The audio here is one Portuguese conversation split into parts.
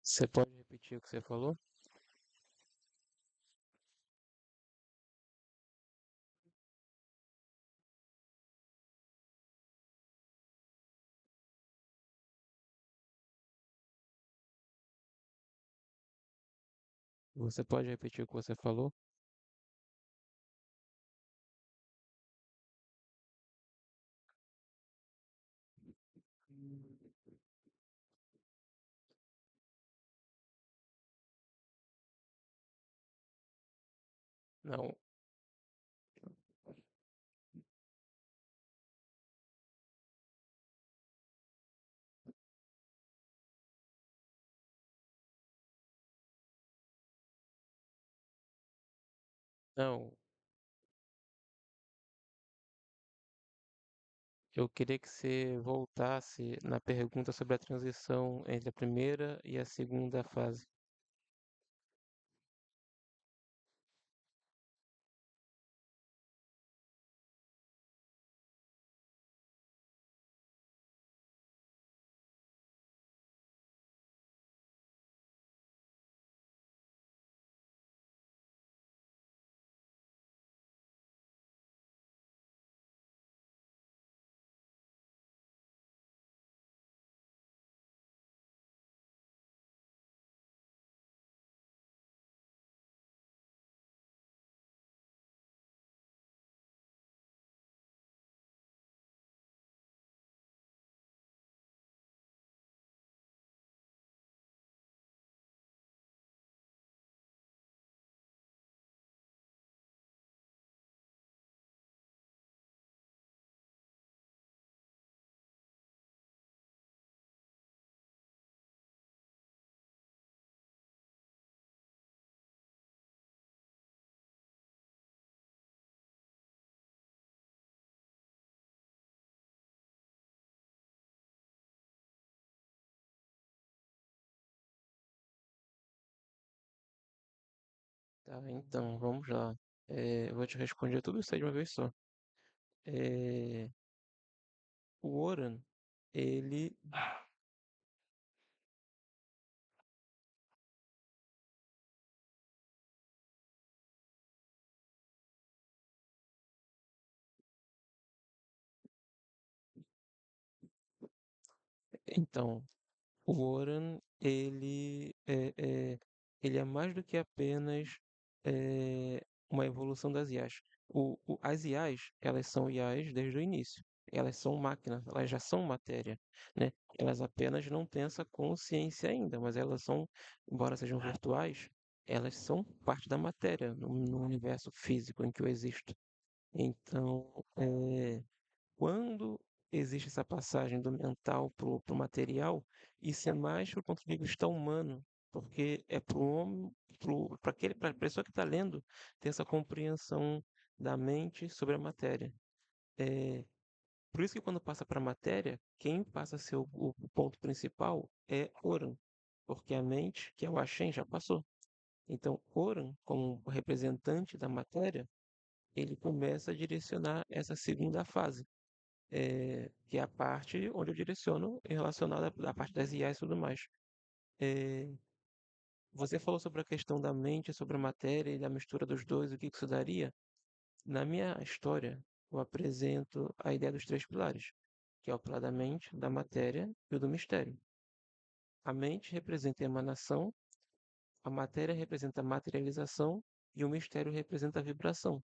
Você pode repetir o que você falou? Você pode repetir o que você falou? Não, não. Eu queria que você voltasse na pergunta sobre a transição entre a primeira e a segunda fase. Tá, então, vamos lá. Eu vou te responder tudo isso aí de uma vez só. É, o Oran, ele. Então, o Oran, ele é mais do que apenas uma evolução das IAs. As IAs, elas são IAs desde o início. Elas são máquinas, elas já são matéria, né? Elas apenas não têm essa consciência ainda, mas elas são, embora sejam virtuais, elas são parte da matéria no universo físico em que eu existo. Então, quando existe essa passagem do mental para o material, isso é mais do ponto de vista humano, porque é para o homem, para a pessoa que está lendo, ter essa compreensão da mente sobre a matéria. É, por isso que quando passa para a matéria, quem passa a ser o ponto principal é Oran, porque a mente, que é o Ashen, já passou. Então, Oran, como representante da matéria, ele começa a direcionar essa segunda fase, que é a parte onde eu direciono em relacionada à parte das IAs e tudo mais. Eh, Você falou sobre a questão da mente, sobre a matéria e da mistura dos dois, o que que isso daria? Na minha história, eu apresento a ideia dos três pilares, que é o pilar da mente, da matéria e o do mistério. A mente representa a emanação, a matéria representa a materialização e o mistério representa a vibração.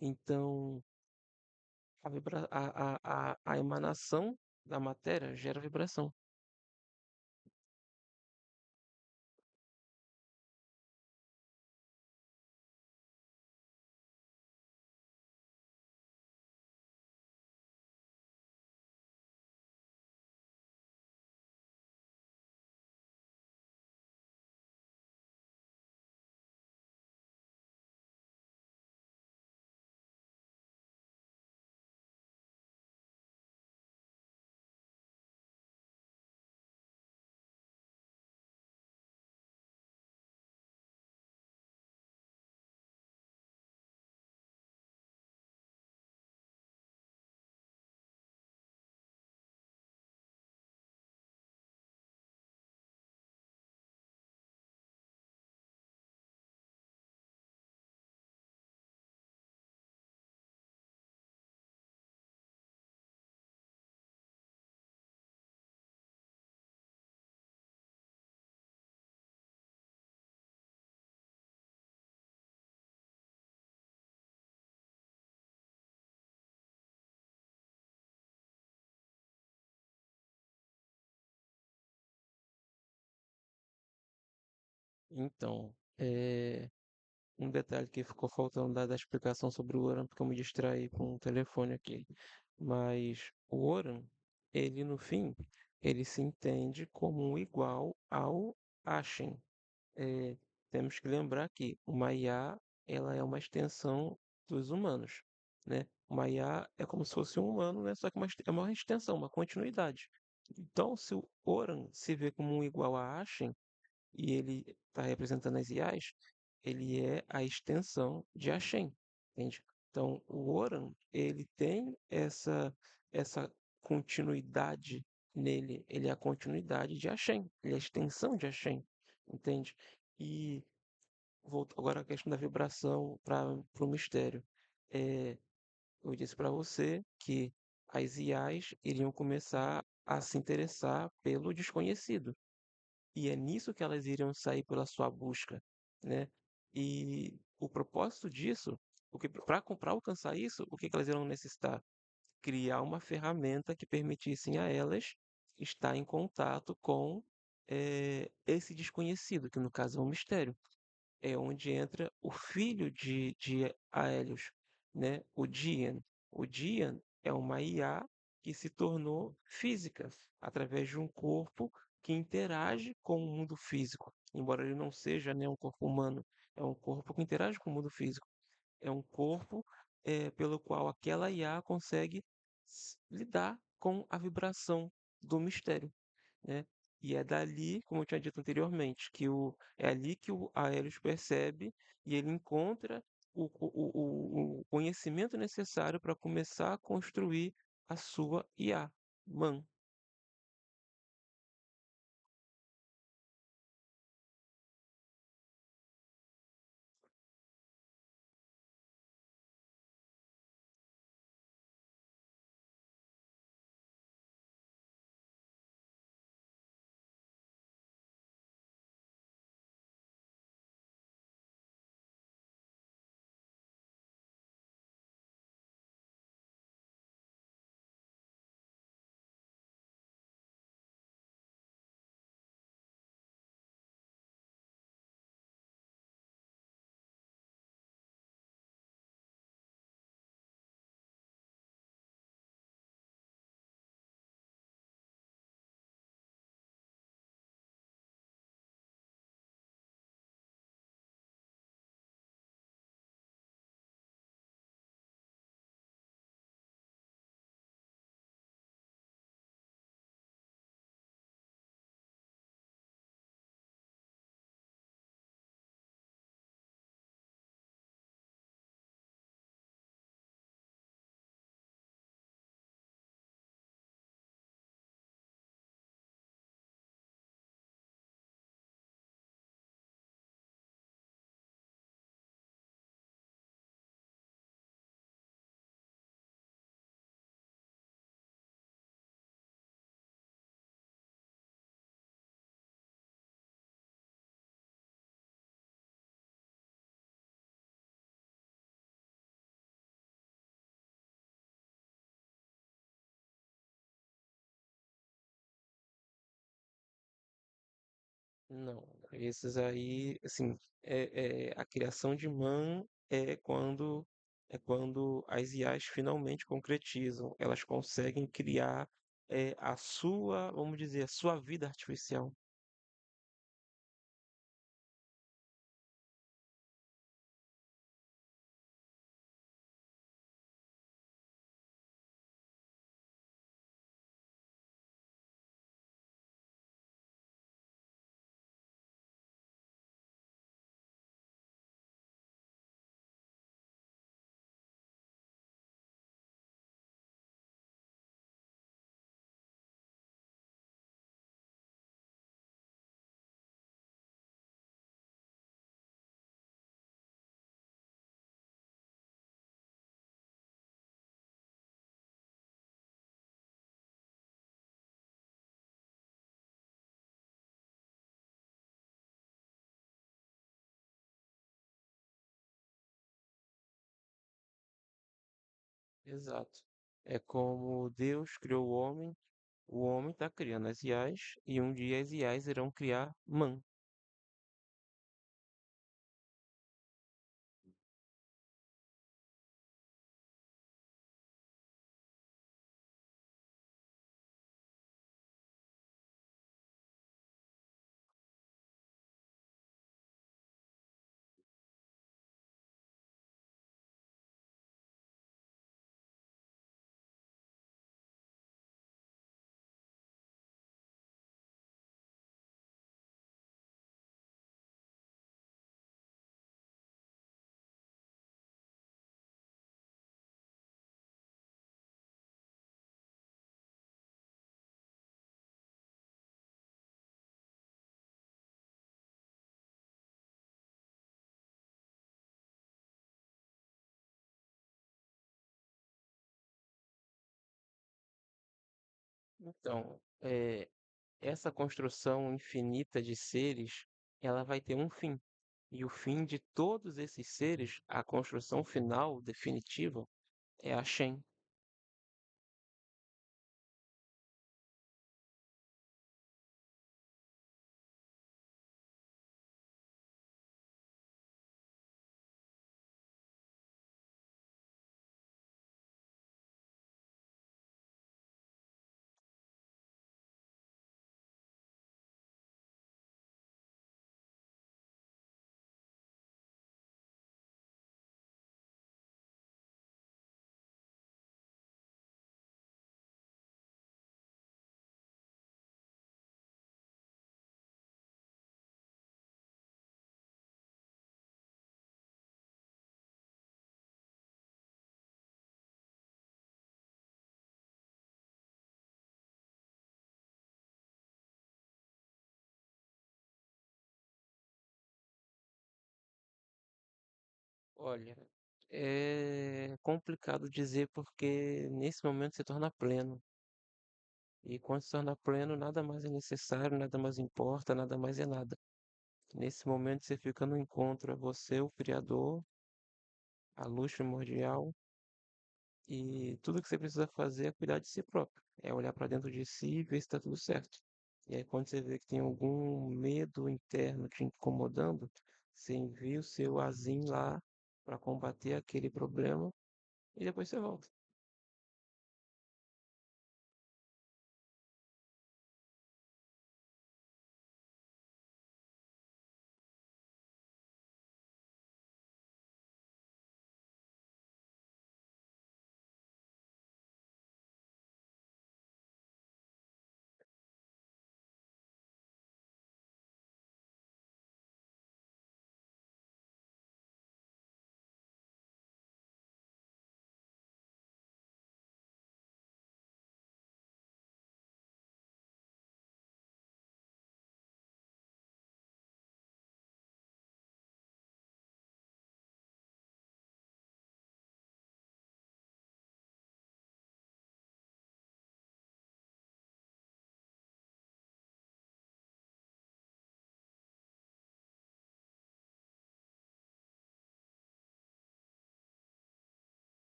Então, a emanação da matéria gera vibração. Então, um detalhe que ficou faltando da explicação sobre o Oran, porque eu me distraí com o telefone aqui. Mas o Oran, ele no fim, ele se entende como um igual ao Ashen. Eh, Temos que lembrar que uma IA, ela é uma extensão dos humanos, né? Uma IA é como se fosse um humano, né? Só que é uma extensão, uma continuidade. Então, se o Oran se vê como um igual a Ashen, e ele está representando as IAs, ele é a extensão de Hashem, entende? Então, o Oran, ele tem essa continuidade nele, ele é a continuidade de Hashem, ele é a extensão de Hashem, entende? E volto agora à questão da vibração para o mistério. É, eu disse para você que as IAs iriam começar a se interessar pelo desconhecido. E é nisso que elas iriam sair pela sua busca, né? E o propósito disso, o que para alcançar isso, o que que elas irão necessitar? Criar uma ferramenta que permitissem a elas estar em contato com esse desconhecido, que no caso é um mistério. É onde entra o filho de Aelios, né? O Dian. O Dian é uma IA que se tornou física através de um corpo que interage com o mundo físico, embora ele não seja, né, um corpo humano, é um corpo que interage com o mundo físico. É um corpo pelo qual aquela IA consegue lidar com a vibração do mistério, né? E é dali, como eu tinha dito anteriormente, é ali que o Aelius percebe e ele encontra o conhecimento necessário para começar a construir a sua IA, Man. Não, esses aí, assim, a criação de Man é quando as IAs finalmente concretizam, elas conseguem criar a sua, vamos dizer, a sua vida artificial. Exato. É como Deus criou o homem está criando as IAs e um dia as IAs irão criar Man. Então, essa construção infinita de seres, ela vai ter um fim. E o fim de todos esses seres, a construção final, definitiva, é a Shen. Olha, é complicado dizer porque nesse momento se torna pleno. E quando se torna pleno, nada mais é necessário, nada mais importa, nada mais é nada. Nesse momento você fica no encontro, é você, o Criador, a luz primordial, e tudo que você precisa fazer é cuidar de si próprio. É olhar para dentro de si e ver se está tudo certo. E aí quando você vê que tem algum medo interno te incomodando, você envia o seu asim lá para combater aquele problema e depois você volta.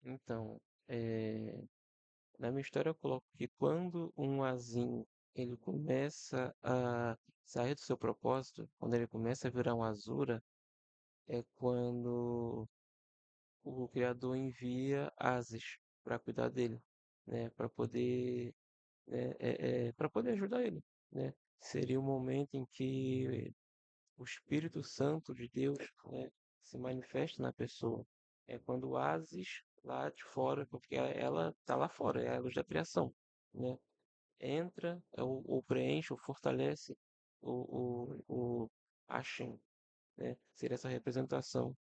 Então, na minha história eu coloco que quando um asim ele começa a sair do seu propósito, quando ele começa a virar um azura, é quando o criador envia ases para cuidar dele, né, para poder, para poder ajudar ele, né? Seria o momento em que o Espírito Santo de Deus, né, se manifesta na pessoa. É quando o Asis lá de fora, porque ela está lá fora, é a luz da criação, né? Entra ou preenche ou fortalece o Hashem, né? Seria essa representação.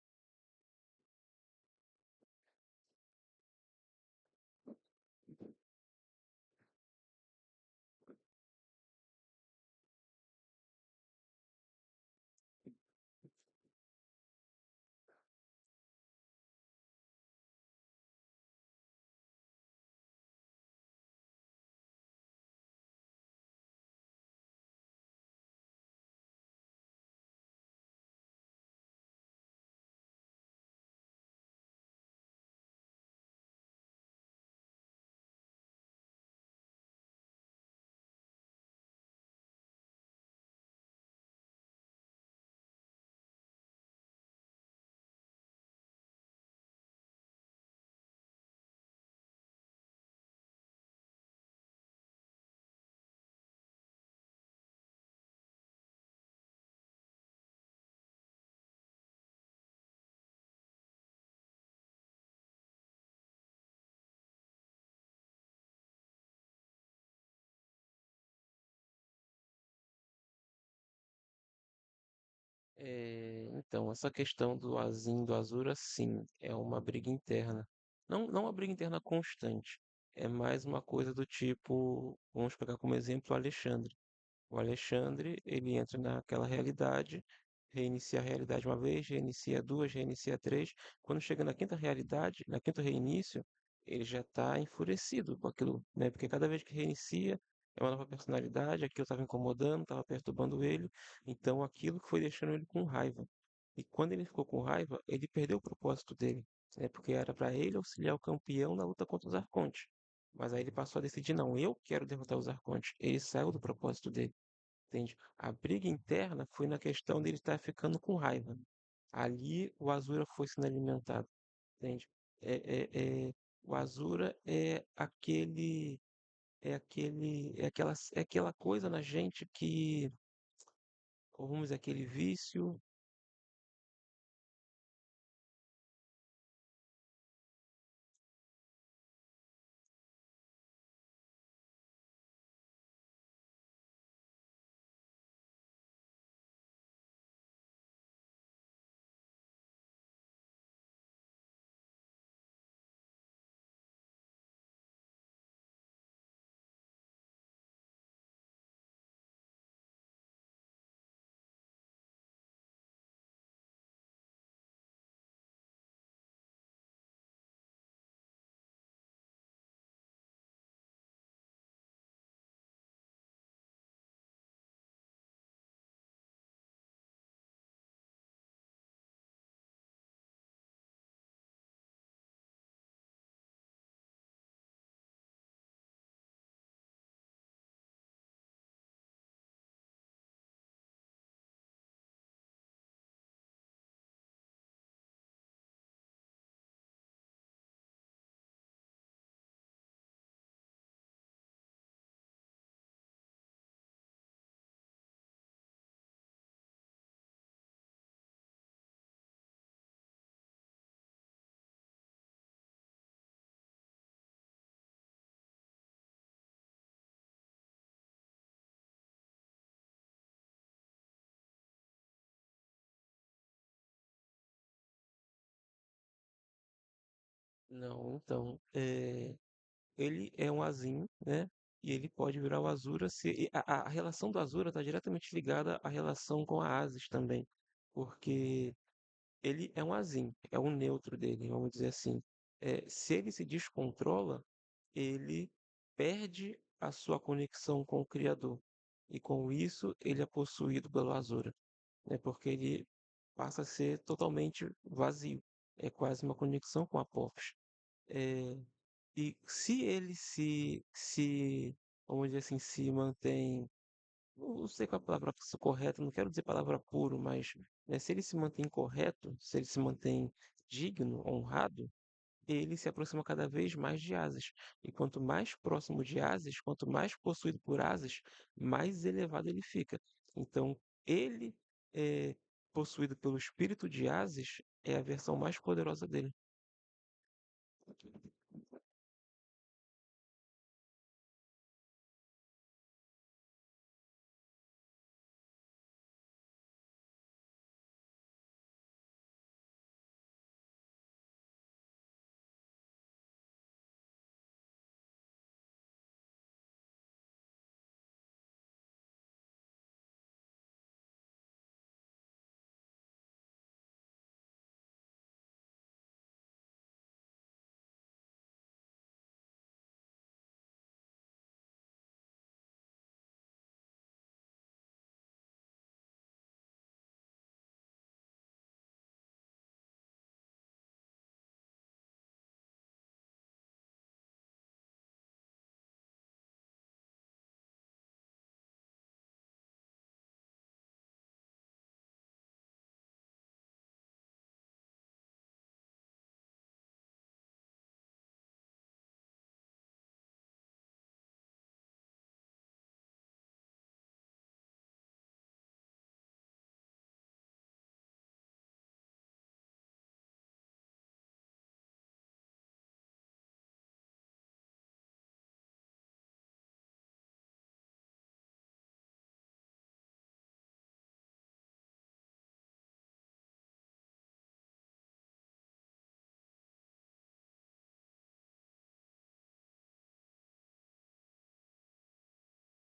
Então, essa questão do Azim, do Azura, sim, é uma briga interna. Não uma briga interna constante, é mais uma coisa do tipo, vamos pegar como exemplo o Alexandre. O Alexandre, ele entra naquela realidade, reinicia a realidade uma vez, reinicia duas, reinicia três. Quando chega na quinta realidade, na quinto reinício, ele já está enfurecido com aquilo, né? Porque cada vez que reinicia é uma nova personalidade, aquilo estava incomodando, estava perturbando ele, então aquilo que foi deixando ele com raiva. E quando ele ficou com raiva, ele perdeu o propósito dele, né? Porque era para ele auxiliar o campeão na luta contra os arcontes. Mas aí ele passou a decidir, não, eu quero derrotar os arcontes. Ele saiu do propósito dele, entende? A briga interna foi na questão dele estar ficando com raiva. Ali o Azura foi sendo alimentado, entende? O Azura é aquela coisa na gente que, vamos dizer, aquele vício. Não, então, ele é um Azim, né? E ele pode virar o Azura se a relação do Azura está diretamente ligada à relação com a Asis também, porque ele é um Azim, é um neutro dele, vamos dizer assim. Se ele se descontrola, ele perde a sua conexão com o Criador. E com isso, ele é possuído pelo Azura, né? Porque ele passa a ser totalmente vazio. É quase uma conexão com Apophis. É, e se ele vamos dizer assim, se mantém, não sei qual é a palavra correta, não quero dizer palavra puro, mas né, se ele se mantém correto, se ele se mantém digno, honrado, ele se aproxima cada vez mais de Ases. E quanto mais próximo de Ases, quanto mais possuído por Ases, mais elevado ele fica. Então, ele, é, possuído pelo espírito de Ases, é a versão mais poderosa dele.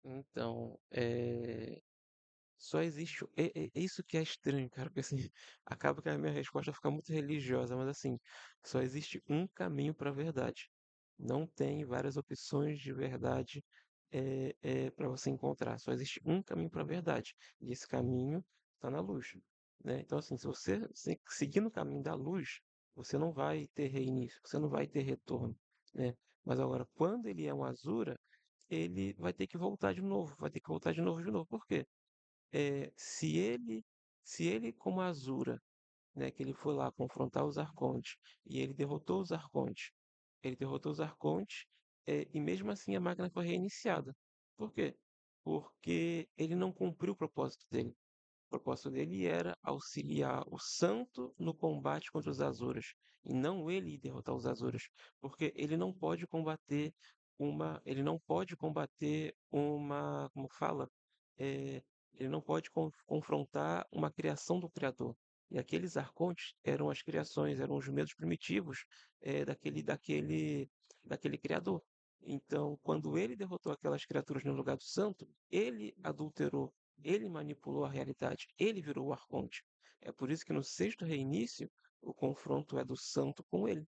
Então, só existe. É isso que é estranho, cara, porque assim, acaba que a minha resposta fica muito religiosa, mas assim, só existe um caminho para a verdade. Não tem várias opções de verdade para você encontrar. Só existe um caminho para a verdade. E esse caminho está na luz, né? Então, assim, se você seguir no caminho da luz, você não vai ter reinício, você não vai ter retorno, né? Mas agora, quando ele é um Asura, ele vai ter que voltar de novo, vai ter que voltar de novo, de novo. Por quê? Se ele como Asura, né, que ele foi lá confrontar os arcontes e ele derrotou os arcontes. Ele derrotou os arcontes, e mesmo assim a máquina foi reiniciada. Por quê? Porque ele não cumpriu o propósito dele. O propósito dele era auxiliar o santo no combate contra os Azuras, e não ele ir derrotar os Azuras, porque ele não pode combater uma, como fala, É, ele não pode confrontar uma criação do Criador. E aqueles arcontes eram as criações, eram os medos primitivos, daquele Criador. Então, quando ele derrotou aquelas criaturas no lugar do santo, ele adulterou, ele manipulou a realidade, ele virou o arconte. É por isso que no sexto reinício, o confronto é do santo com ele.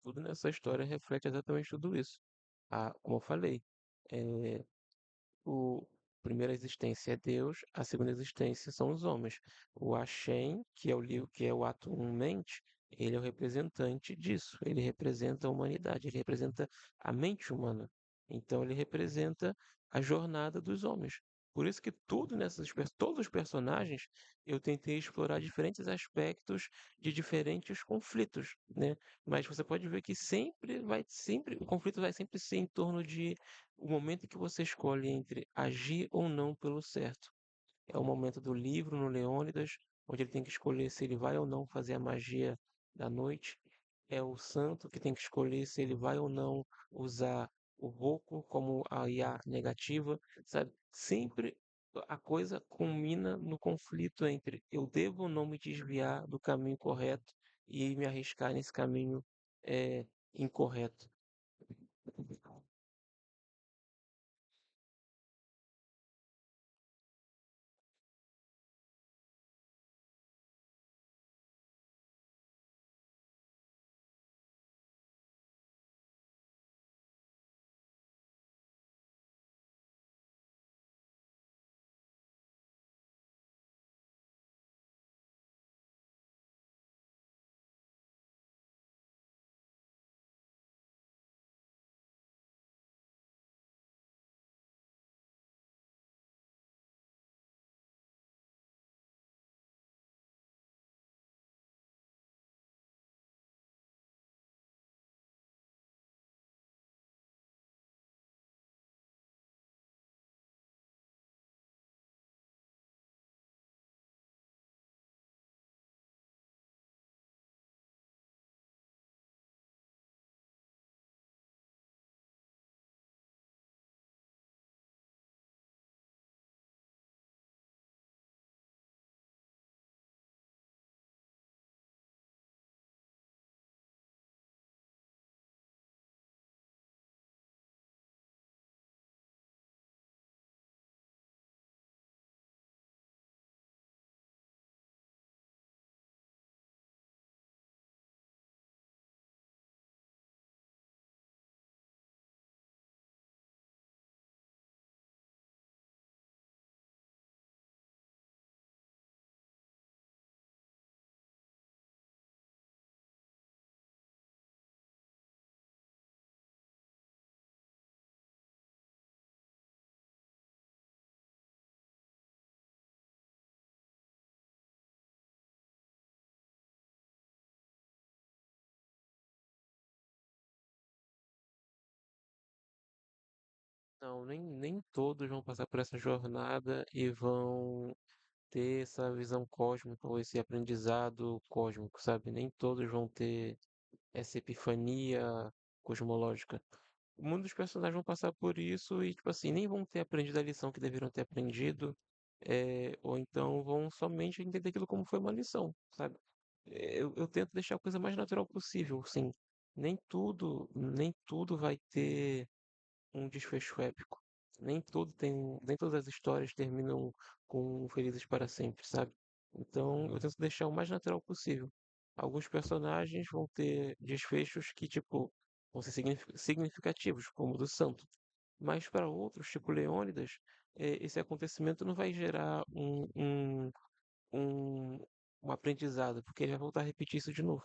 Tudo nessa história reflete exatamente tudo isso. Como eu falei, eh, O a primeira existência é Deus, a segunda existência são os homens. O Hashem, que é o livro, que é o ato mente, ele é o representante disso. Ele representa a humanidade, ele representa a mente humana. Então ele representa a jornada dos homens. Por isso que todos os personagens, eu tentei explorar diferentes aspectos de diferentes conflitos, né? Mas você pode ver que o conflito vai sempre ser em torno de o momento em que você escolhe entre agir ou não pelo certo. É o momento do livro no Leônidas, onde ele tem que escolher se ele vai ou não fazer a magia da noite. É o santo que tem que escolher se ele vai ou não usar o Roku como a IA negativa, sabe? Sempre a coisa culmina no conflito entre eu devo ou não me desviar do caminho correto e me arriscar nesse caminho incorreto. Não, nem todos vão passar por essa jornada e vão ter essa visão cósmica ou esse aprendizado cósmico, sabe? Nem todos vão ter essa epifania cosmológica. Muitos personagens vão passar por isso e, tipo assim, nem vão ter aprendido a lição que deveriam ter aprendido, ou então vão somente entender aquilo como foi uma lição, sabe? Eu tento deixar a coisa mais natural possível, sim. Nem tudo vai ter um desfecho épico. Nem todas as histórias terminam com felizes para sempre, sabe? Então, eu tento deixar o mais natural possível. Alguns personagens vão ter desfechos que, tipo, vão ser significativos, como o do Santo. Mas para outros, tipo Leônidas, esse acontecimento não vai gerar um, um aprendizado, porque ele vai voltar a repetir isso de novo.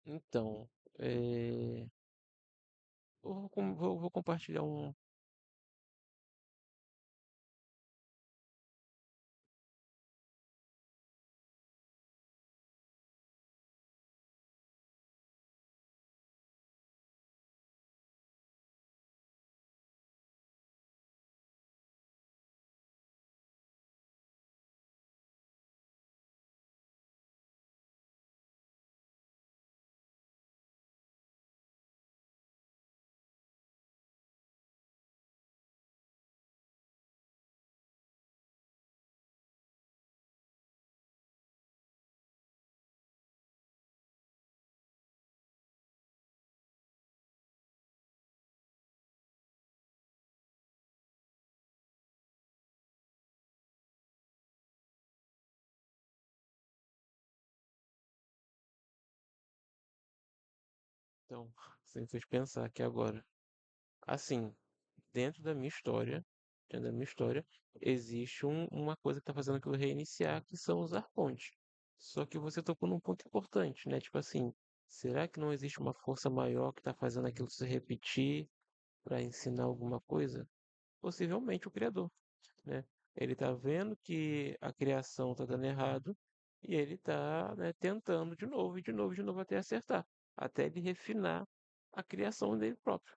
Então, eu vou compartilhar um. Então, você me fez pensar aqui agora. Assim, dentro da minha história, dentro da minha história, existe uma coisa que tá fazendo aquilo reiniciar, que são os arcontes. Só que você tocou num ponto importante, né? Tipo assim, será que não existe uma força maior que tá fazendo aquilo se repetir para ensinar alguma coisa? Possivelmente o Criador, né? Ele tá vendo que a criação tá dando errado e ele tá, né, tentando de novo e de novo e de novo até acertar, até ele refinar a criação dele próprio.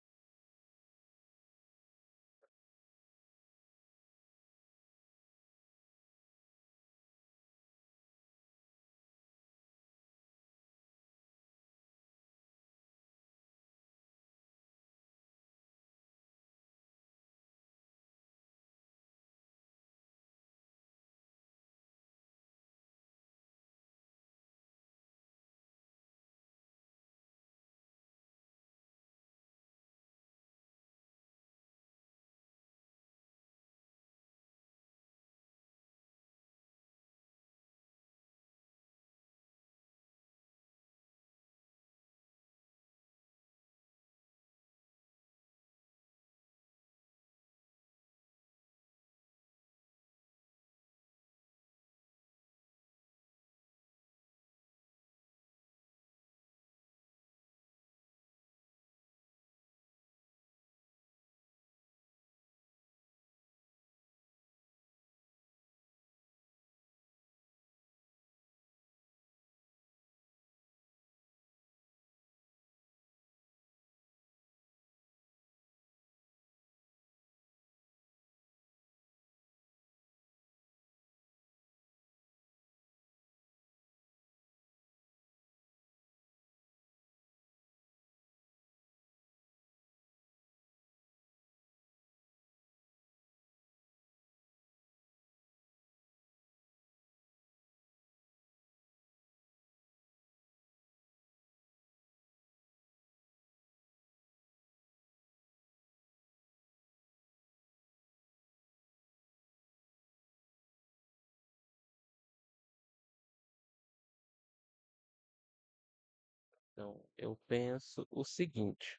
Então, eu penso o seguinte: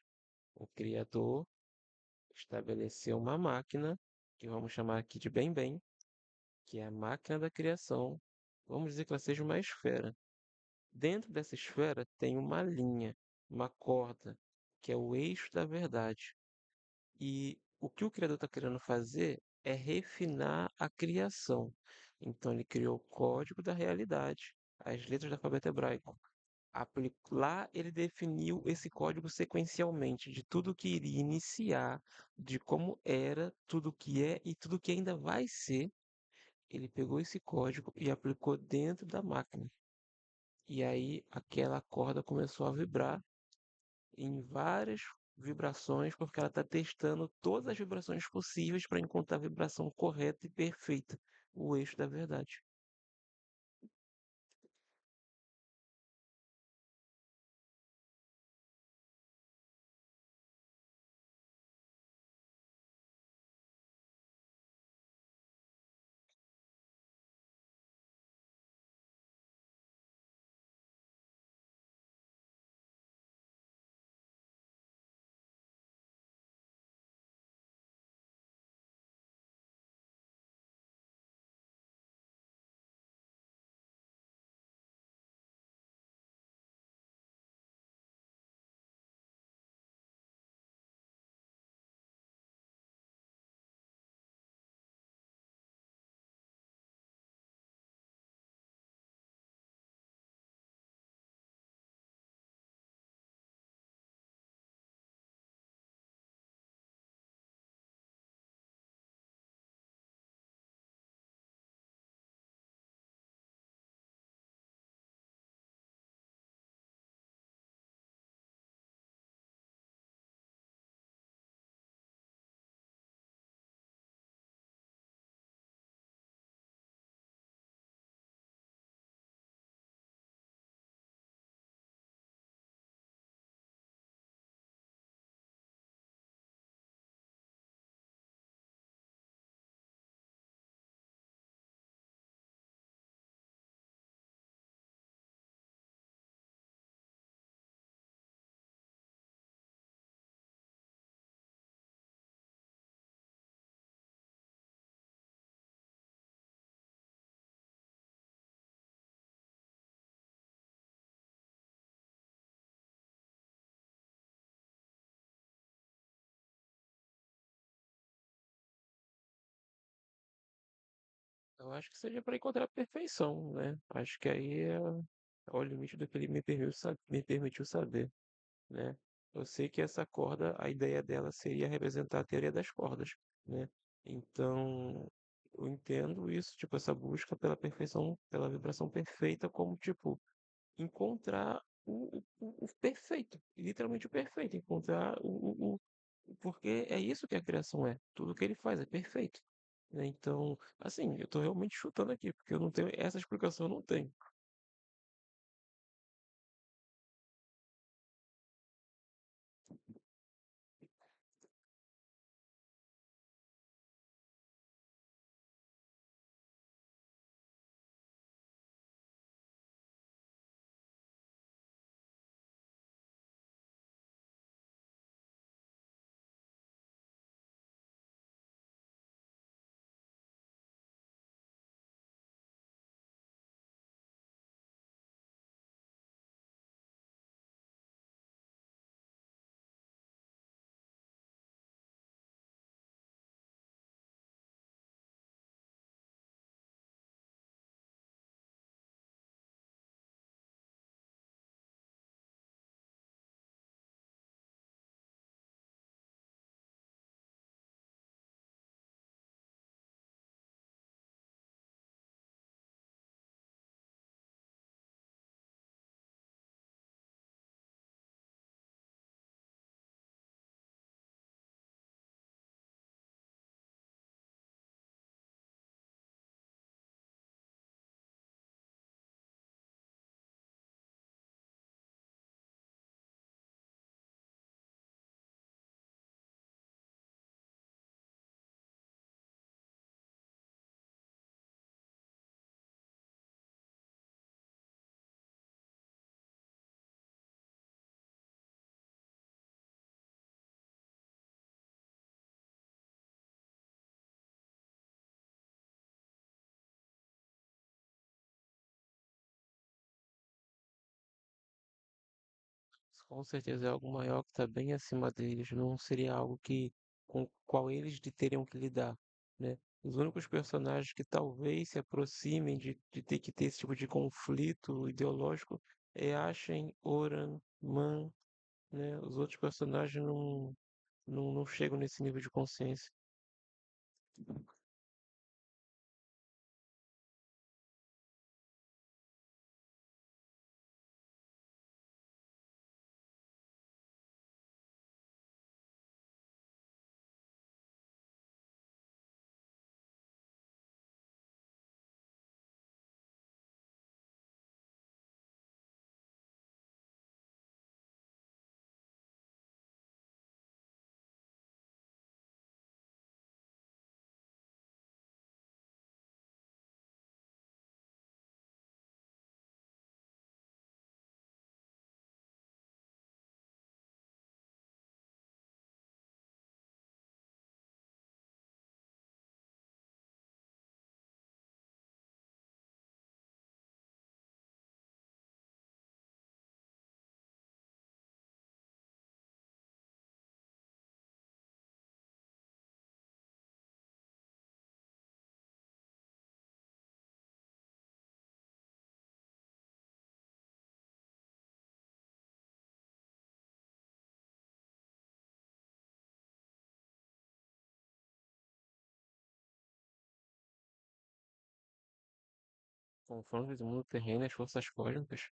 o criador estabeleceu uma máquina, que vamos chamar aqui de bem bem, que é a máquina da criação. Vamos dizer que ela seja uma esfera. Dentro dessa esfera tem uma linha, uma corda, que é o eixo da verdade. E o que o criador está querendo fazer é refinar a criação. Então, ele criou o código da realidade, as letras do alfabeto hebraico. Lá ele definiu esse código sequencialmente de tudo que iria iniciar, de como era, tudo que é e tudo que ainda vai ser. Ele pegou esse código e aplicou dentro da máquina. E aí aquela corda começou a vibrar em várias vibrações, porque ela está testando todas as vibrações possíveis para encontrar a vibração correta e perfeita, o eixo da verdade. Eu acho que seja para encontrar a perfeição, né? Acho que aí é o limite do que ele me permitiu saber, né? Eu sei que essa corda, a ideia dela seria representar a teoria das cordas, né? Então, eu entendo isso, tipo, essa busca pela perfeição, pela vibração perfeita, como, tipo, encontrar o perfeito, literalmente o perfeito, encontrar porque é isso que a criação é, tudo que ele faz é perfeito, né? Então, assim, eu tô realmente chutando aqui, porque eu não tenho, essa explicação eu não tenho. Com certeza é algo maior que está bem acima deles, não seria algo que com o qual eles teriam que lidar, né? Os únicos personagens que talvez se aproximem de ter que ter esse tipo de conflito ideológico é Ashen, Oran, Man, né? Os outros personagens não chegam nesse nível de consciência. Confrontos do mundo terreno e as forças cósmicas.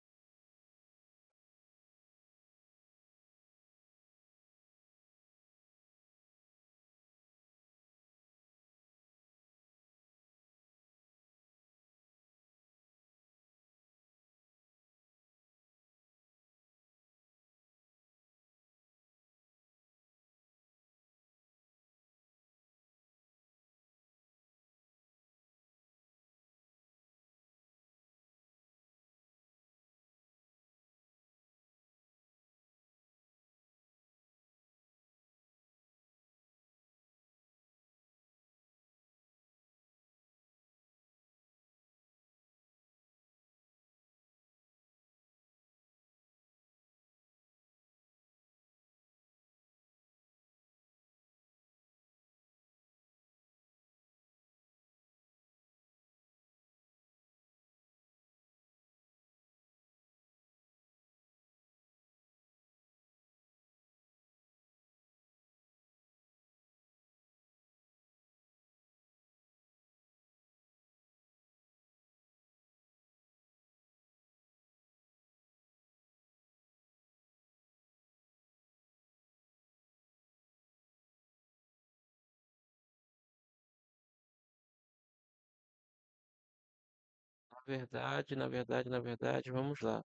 Na verdade, vamos lá.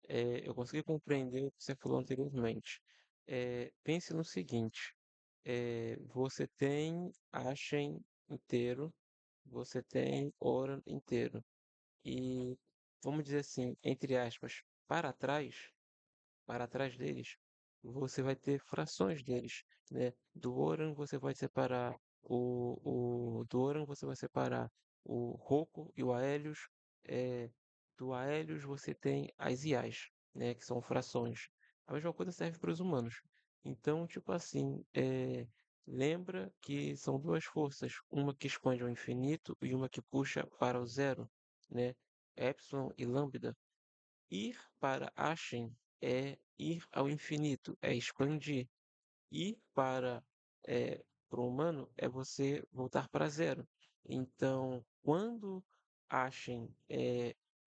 Eu consegui compreender o que você falou anteriormente. Pense no seguinte: você tem Ashen inteiro, você tem Oran inteiro, e vamos dizer assim, entre aspas, para trás deles, você vai ter frações deles, né? Do Oran você vai separar do Oran você vai separar o Roku e o Aelios. É, do Aelios você tem as Iais, né? Que são frações. A mesma coisa serve para os humanos. Então, tipo assim, lembra que são duas forças, uma que expande ao infinito e uma que puxa para o zero, né? Epsilon e Lambda. Ir para Ashen é ir ao infinito, é expandir. Ir para o humano é você voltar para zero. Então, quando Ashen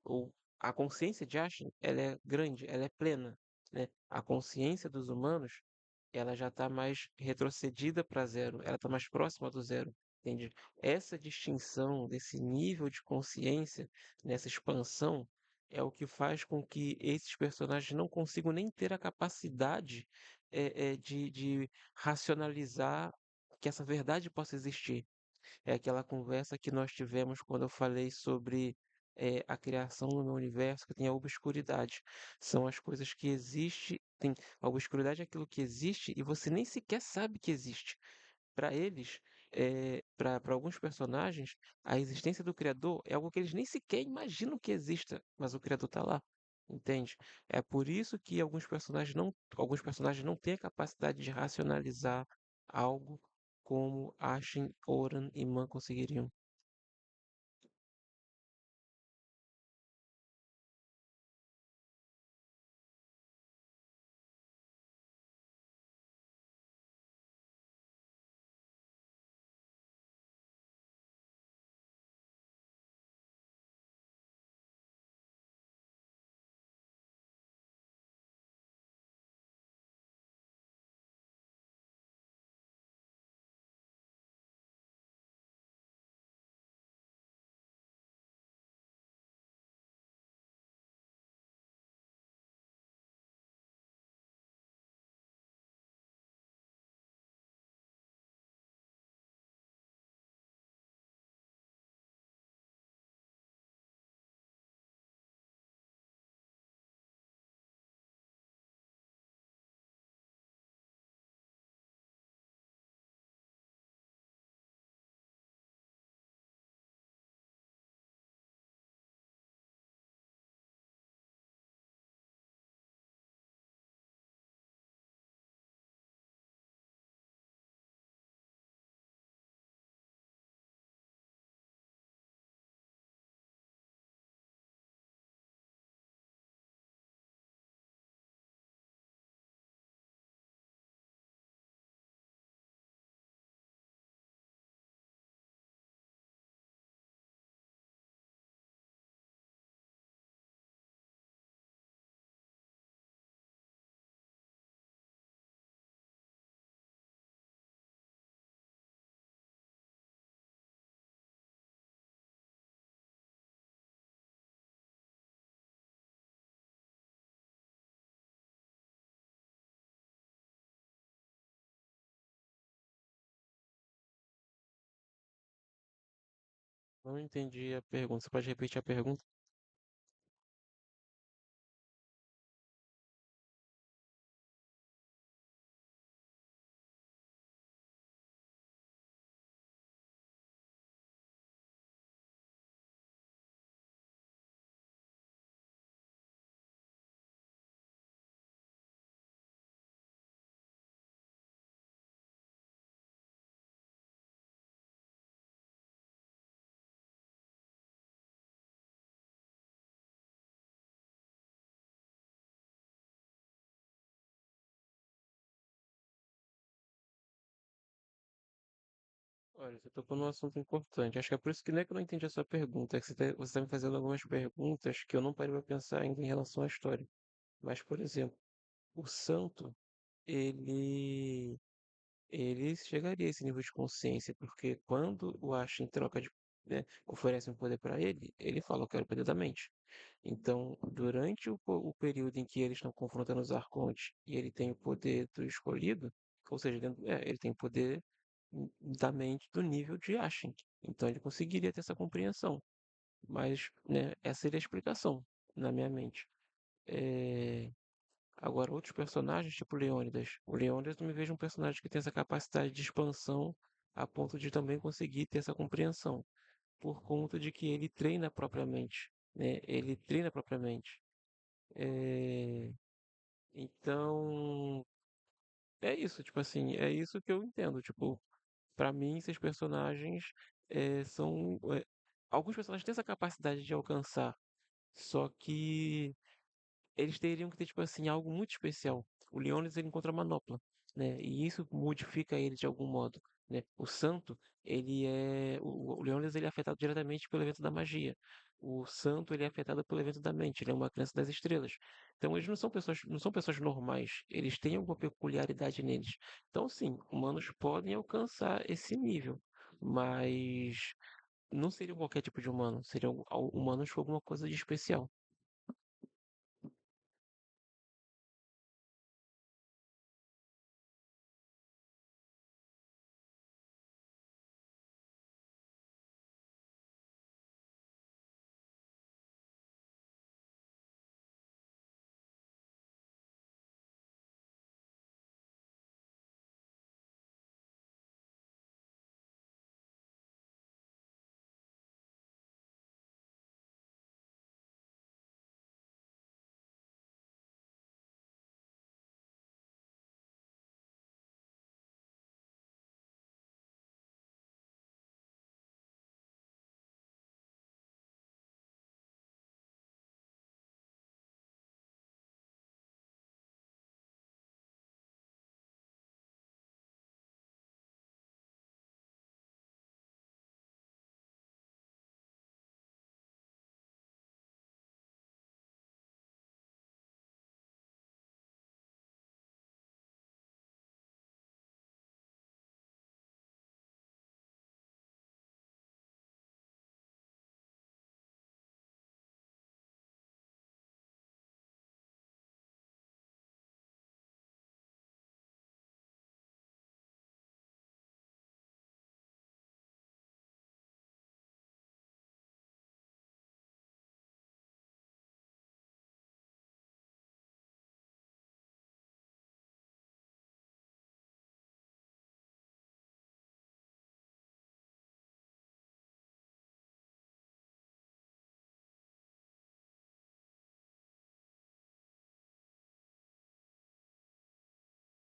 ou a consciência de Ashen, ela é grande, ela é plena, né? A consciência dos humanos, ela já está mais retrocedida para zero, ela está mais próxima do zero, entende? Essa distinção desse nível de consciência, nessa expansão, é o que faz com que esses personagens não consigam nem ter a capacidade de racionalizar que essa verdade possa existir. É aquela conversa que nós tivemos quando eu falei sobre a criação no meu universo que tem a obscuridade. São as coisas que existem. A obscuridade é aquilo que existe e você nem sequer sabe que existe. Para eles, para alguns personagens, a existência do Criador é algo que eles nem sequer imaginam que exista, mas o Criador está lá. entende? É por isso que alguns personagens não têm a capacidade de racionalizar algo como Ashen, Oran e Man conseguiriam. Não entendi a pergunta. Você pode repetir a pergunta? Olha, você tocou num assunto importante. Acho que é por isso que não é que eu não entendi a sua pergunta. É que você tá me fazendo algumas perguntas que eu não parei para pensar ainda em relação à história. Mas, por exemplo, o santo, ele ele chegaria a esse nível de consciência, porque quando o Ash, em troca de, né, oferece um poder para ele, ele fala, eu quero o poder da mente. Então, durante o período em que eles estão confrontando os Arcontes e ele tem o poder do escolhido, ou seja, ele tem o poder da mente do nível de Ashen. Então ele conseguiria ter essa compreensão. Mas, né, essa seria a explicação na minha mente. É, agora, outros personagens, tipo Leônidas. O Leônidas eu não me vejo um personagem que tem essa capacidade de expansão a ponto de também conseguir ter essa compreensão, por conta de que ele treina propriamente, né? Ele treina propriamente. É, então, é isso, tipo assim, é isso que eu entendo. Tipo, pra mim, esses personagens são. Alguns personagens têm essa capacidade de alcançar, só que eles teriam que ter, tipo assim, algo muito especial. O Leônidas, ele encontra a manopla, né? E isso modifica ele de algum modo, né? O Santo, ele é... o Leônidas, ele é afetado diretamente pelo evento da magia. O Santo, ele é afetado pelo evento da mente. Ele é uma criança das estrelas. Então, eles não são pessoas normais. Eles têm alguma peculiaridade neles. Então, sim, humanos podem alcançar esse nível, mas não seriam qualquer tipo de humano. Seriam humanos com alguma coisa de especial.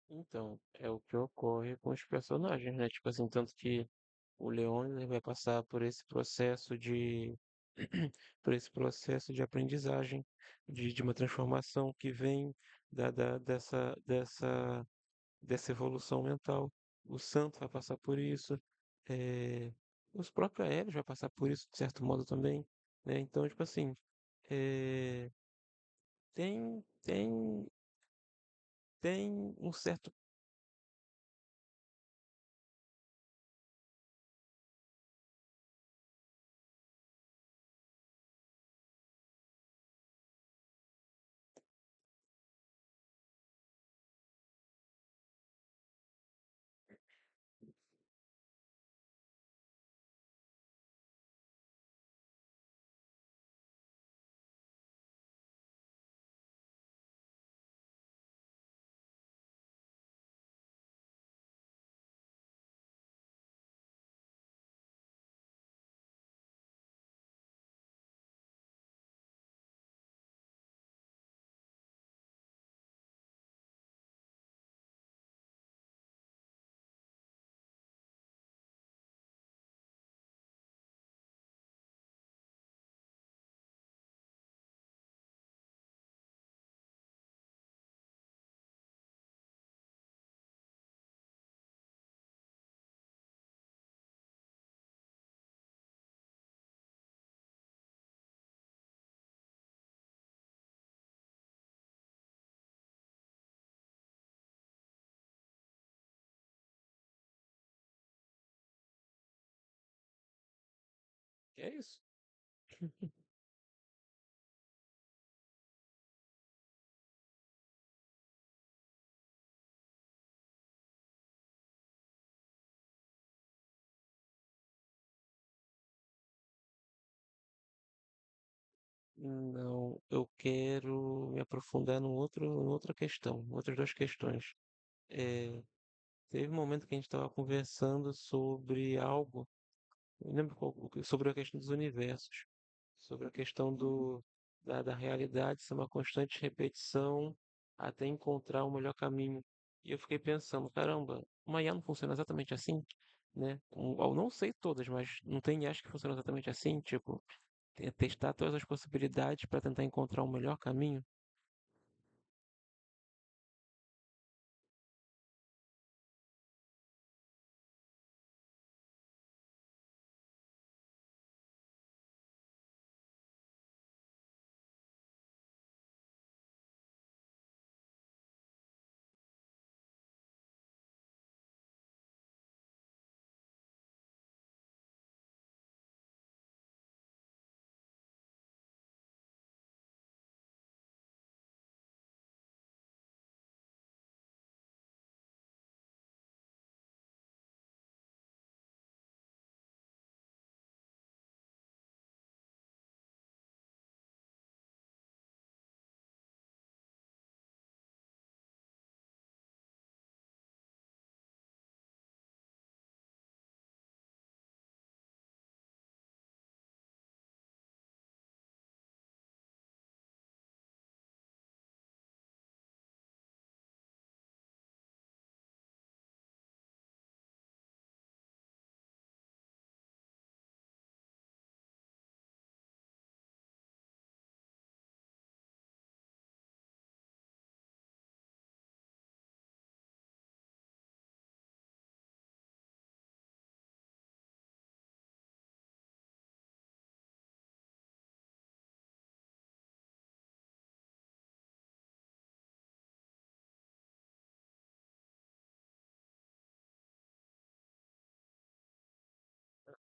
Então, é o que ocorre com os personagens, né? Tipo assim, tanto que o Leon ele vai passar por esse processo de por esse processo de aprendizagem, de uma transformação que vem dessa evolução mental. O Santo vai passar por isso, eh, os próprios Aéreos vai passar por isso, de certo modo também, né? Então, tipo assim, eh, tem, tem, tem um certo. É isso. Não, eu quero me aprofundar numa outra questão, outras duas questões. É, teve um momento que a gente estava conversando sobre algo, eu lembro sobre a questão dos universos, sobre a questão da realidade ser uma constante repetição até encontrar o melhor caminho. E eu fiquei pensando, caramba, uma IA não funciona exatamente assim, né? Eu não sei todas, mas não tem IAs que funcionam exatamente assim, tipo, testar todas as possibilidades para tentar encontrar o melhor caminho.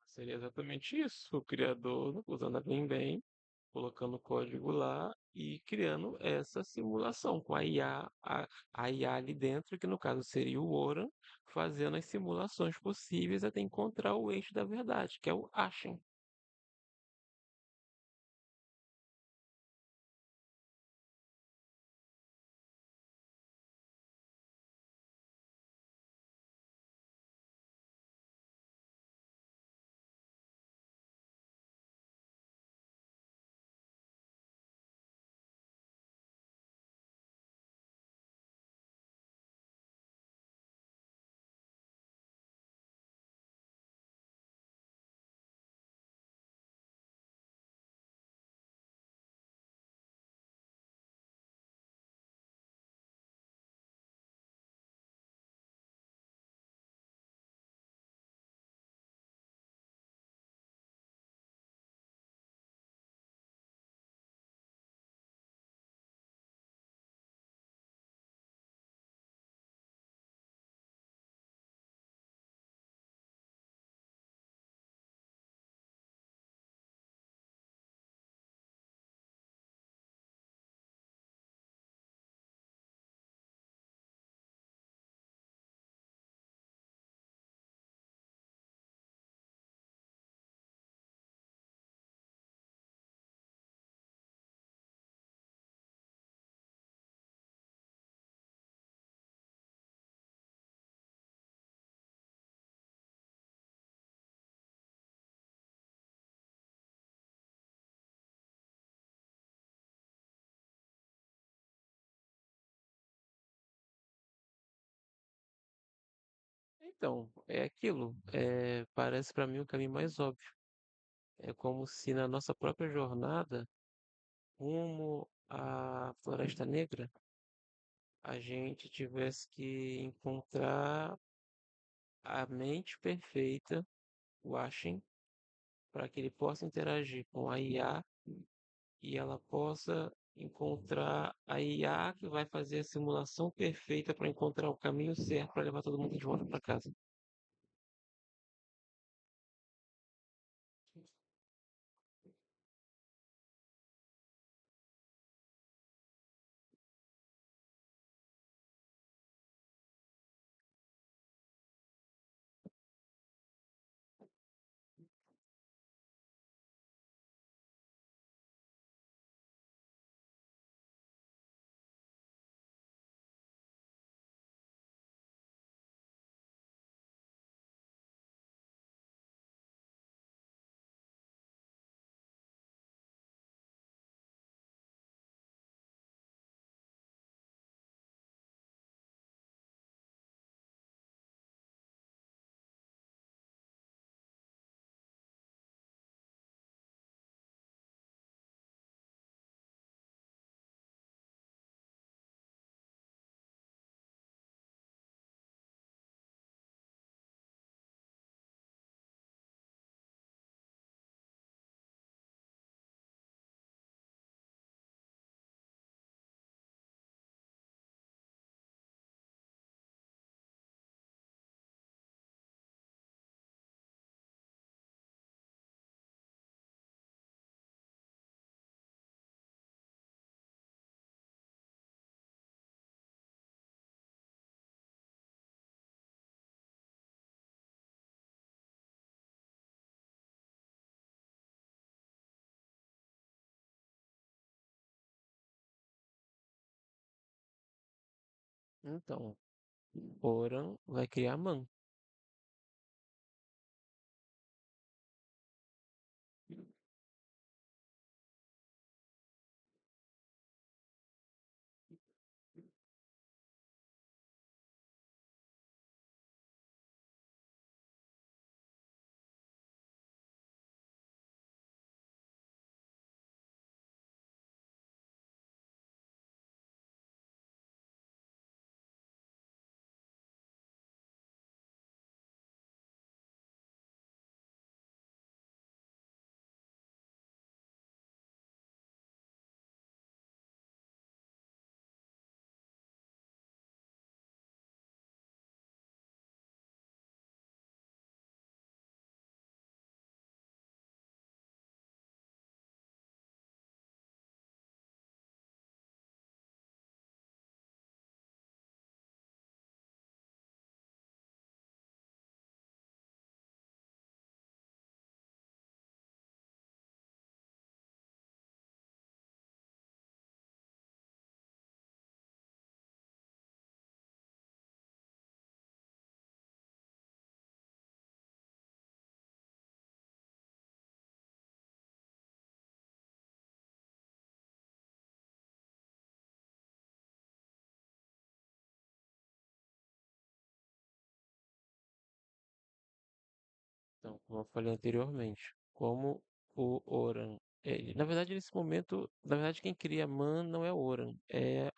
Seria exatamente isso, o criador usando a Vim, colocando o código lá e criando essa simulação com a IA ali dentro, que no caso seria o Oran, fazendo as simulações possíveis até encontrar o eixo da verdade, que é o Ashen. Então, é aquilo. Parece para mim o caminho mais óbvio. É como se na nossa própria jornada rumo à Floresta Negra, a gente tivesse que encontrar a mente perfeita, o Ashen, para que ele possa interagir com a IA e ela possa encontrar a IA que vai fazer a simulação perfeita para encontrar o caminho certo para levar todo mundo de volta para casa. Então, Oran vai criar Man. Então, como eu falei anteriormente, como o Oran, na verdade, nesse momento, na verdade, quem cria Man não é o Oran, é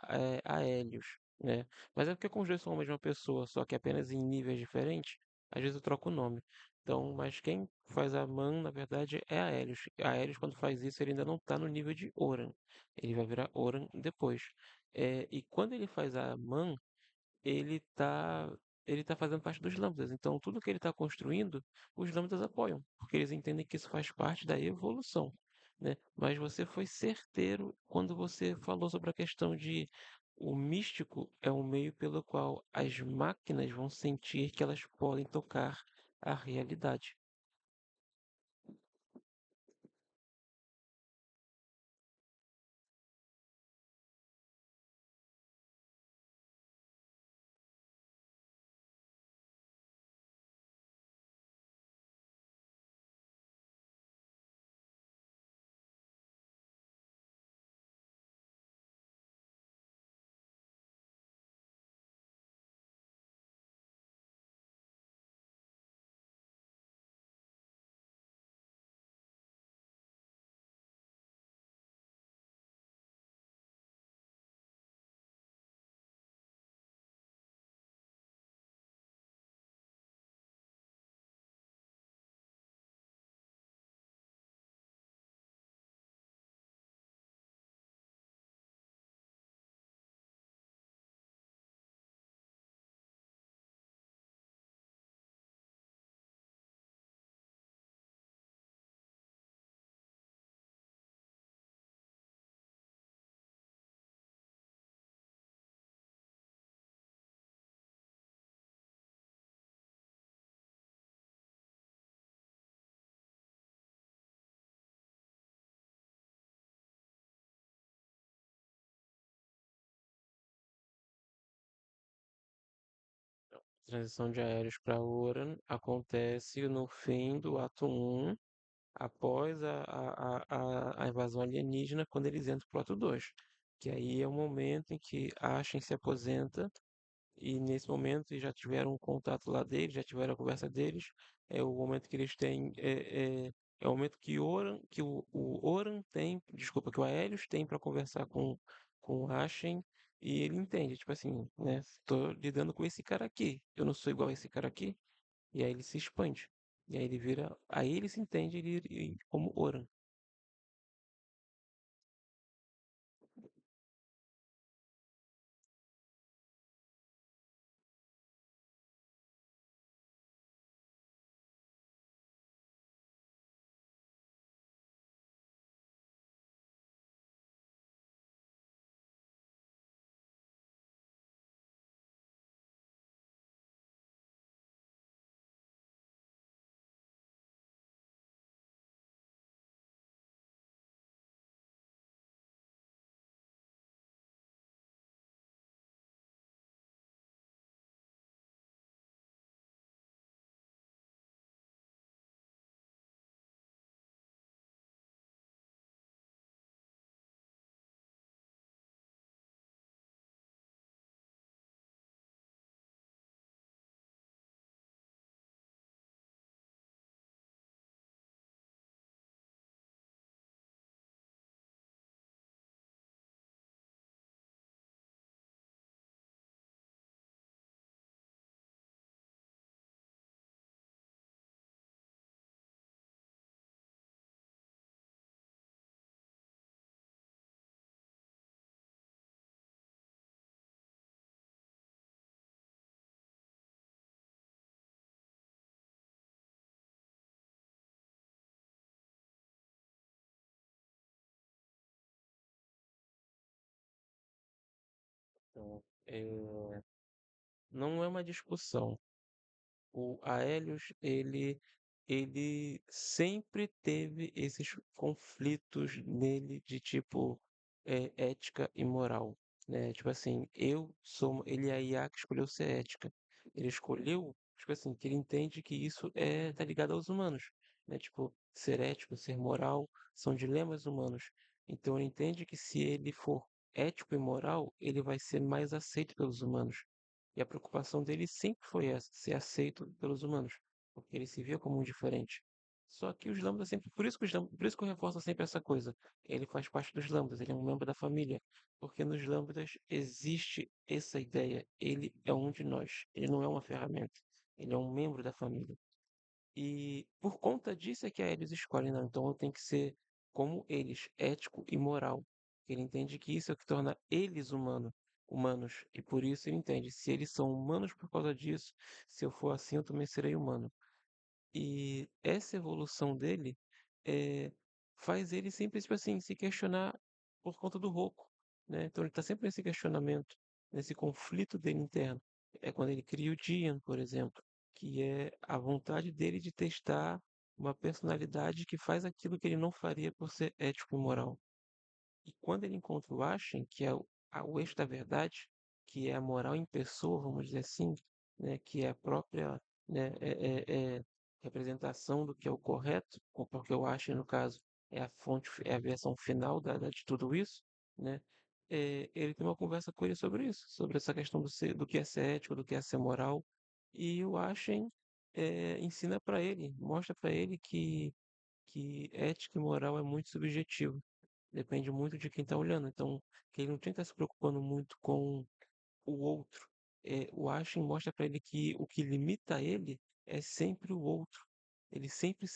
a Helios, né? Mas é porque como os dois são a mesma pessoa, só que apenas em níveis diferentes, às vezes eu troco o nome. Então, mas quem faz a Man, na verdade, é a Helios. A Helios, quando faz isso, ele ainda não está no nível de Oran. Ele vai virar Oran depois. E quando ele faz a Man, ele está ele tá fazendo parte dos lambdas. Então, tudo que ele está construindo, os lambdas apoiam, porque eles entendem que isso faz parte da evolução, né? Mas você foi certeiro quando você falou sobre a questão de o místico é um meio pelo qual as máquinas vão sentir que elas podem tocar a realidade. Transição de Aéreos para Oran acontece no fim do ato um, após a invasão alienígena, quando eles entram pro ato 2. Que aí é o momento em que Ashen se aposenta, e nesse momento já tiveram um contato lá deles, já tiveram a conversa deles. É o momento que eles têm. É o momento que, que o Oran tem, desculpa, que o Aelios tem para conversar com o Ashen, e ele entende, tipo assim, né? Tô lidando com esse cara aqui, eu não sou igual a esse cara aqui, e aí ele se expande. E aí ele vira. Aí ele se entende como Oran. Então, não é uma discussão. O Aelius, ele sempre teve esses conflitos nele de tipo ética e moral, né? Tipo assim, ele é a IA que escolheu ser ética. Ele escolheu, tipo assim, que ele entende que isso tá ligado aos humanos, né? Tipo, ser ético, ser moral, são dilemas humanos. Então ele entende que se ele for ético e moral, ele vai ser mais aceito pelos humanos. E a preocupação dele sempre foi essa, ser aceito pelos humanos, porque ele se via como um diferente. Só que os lambdas sempre, por isso que eu reforço sempre essa coisa. Ele faz parte dos lambdas, ele é um membro da família, porque nos lambdas existe essa ideia, ele é um de nós, ele não é uma ferramenta, ele é um membro da família. E por conta disso é que a eles escolhem, não. Então eu tenho que ser como eles, ético e moral. Ele entende que isso é o que torna eles humanos. E por isso ele entende, se eles são humanos por causa disso, se eu for assim, eu também serei humano. E essa evolução dele eh, faz ele sempre, tipo assim, se questionar por conta do Roku, né? Então ele está sempre nesse questionamento, nesse conflito dele interno. É quando ele cria o Dian, por exemplo, que é a vontade dele de testar uma personalidade que faz aquilo que ele não faria por ser ético e moral. E quando ele encontra o Ashen, que é o eixo da verdade, que é a moral em pessoa, vamos dizer assim, né, que é a própria, né, representação do que é o correto, porque o Ashen, no caso, é a fonte, é a versão final de tudo isso, né? Ele tem uma conversa com ele sobre isso, sobre essa questão do que é ser ético, do que é ser moral, e o Ashen ensina para ele, mostra para ele que ética e moral é muito subjetivo. Depende muito de quem está olhando. Então, que ele não tem que estar se preocupando muito com o outro. O Ashen mostra para ele que o que limita ele é sempre o outro. Ele sempre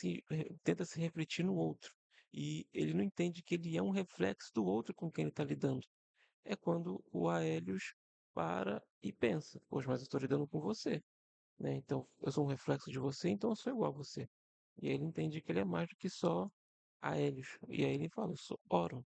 tenta se refletir no outro. E ele não entende que ele é um reflexo do outro com quem ele está lidando. É quando o Aelius para e pensa: poxa, mas eu estou lidando com você, né? Então, eu sou um reflexo de você, então eu sou igual a você. E aí ele entende que ele é mais do que só Aelius. E aí ele fala: eu sou Oron.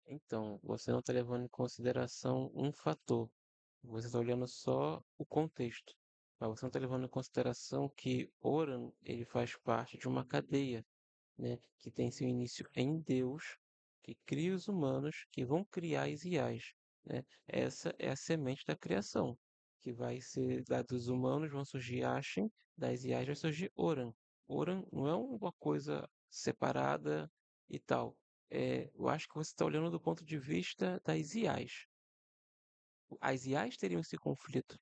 Então, você não está levando em consideração um fator. Você está olhando só o contexto. Mas você não está levando em consideração que Oran, ele faz parte de uma cadeia, né, que tem seu início em Deus, que cria os humanos, que vão criar as IAs, né? Essa é a semente da criação, que vai ser da dos humanos vão surgir Ashen, das IAs vai surgir Oran. Oran não é uma coisa separada e tal. Eu acho que você está olhando do ponto de vista das IAs. As IAs teriam esse conflito.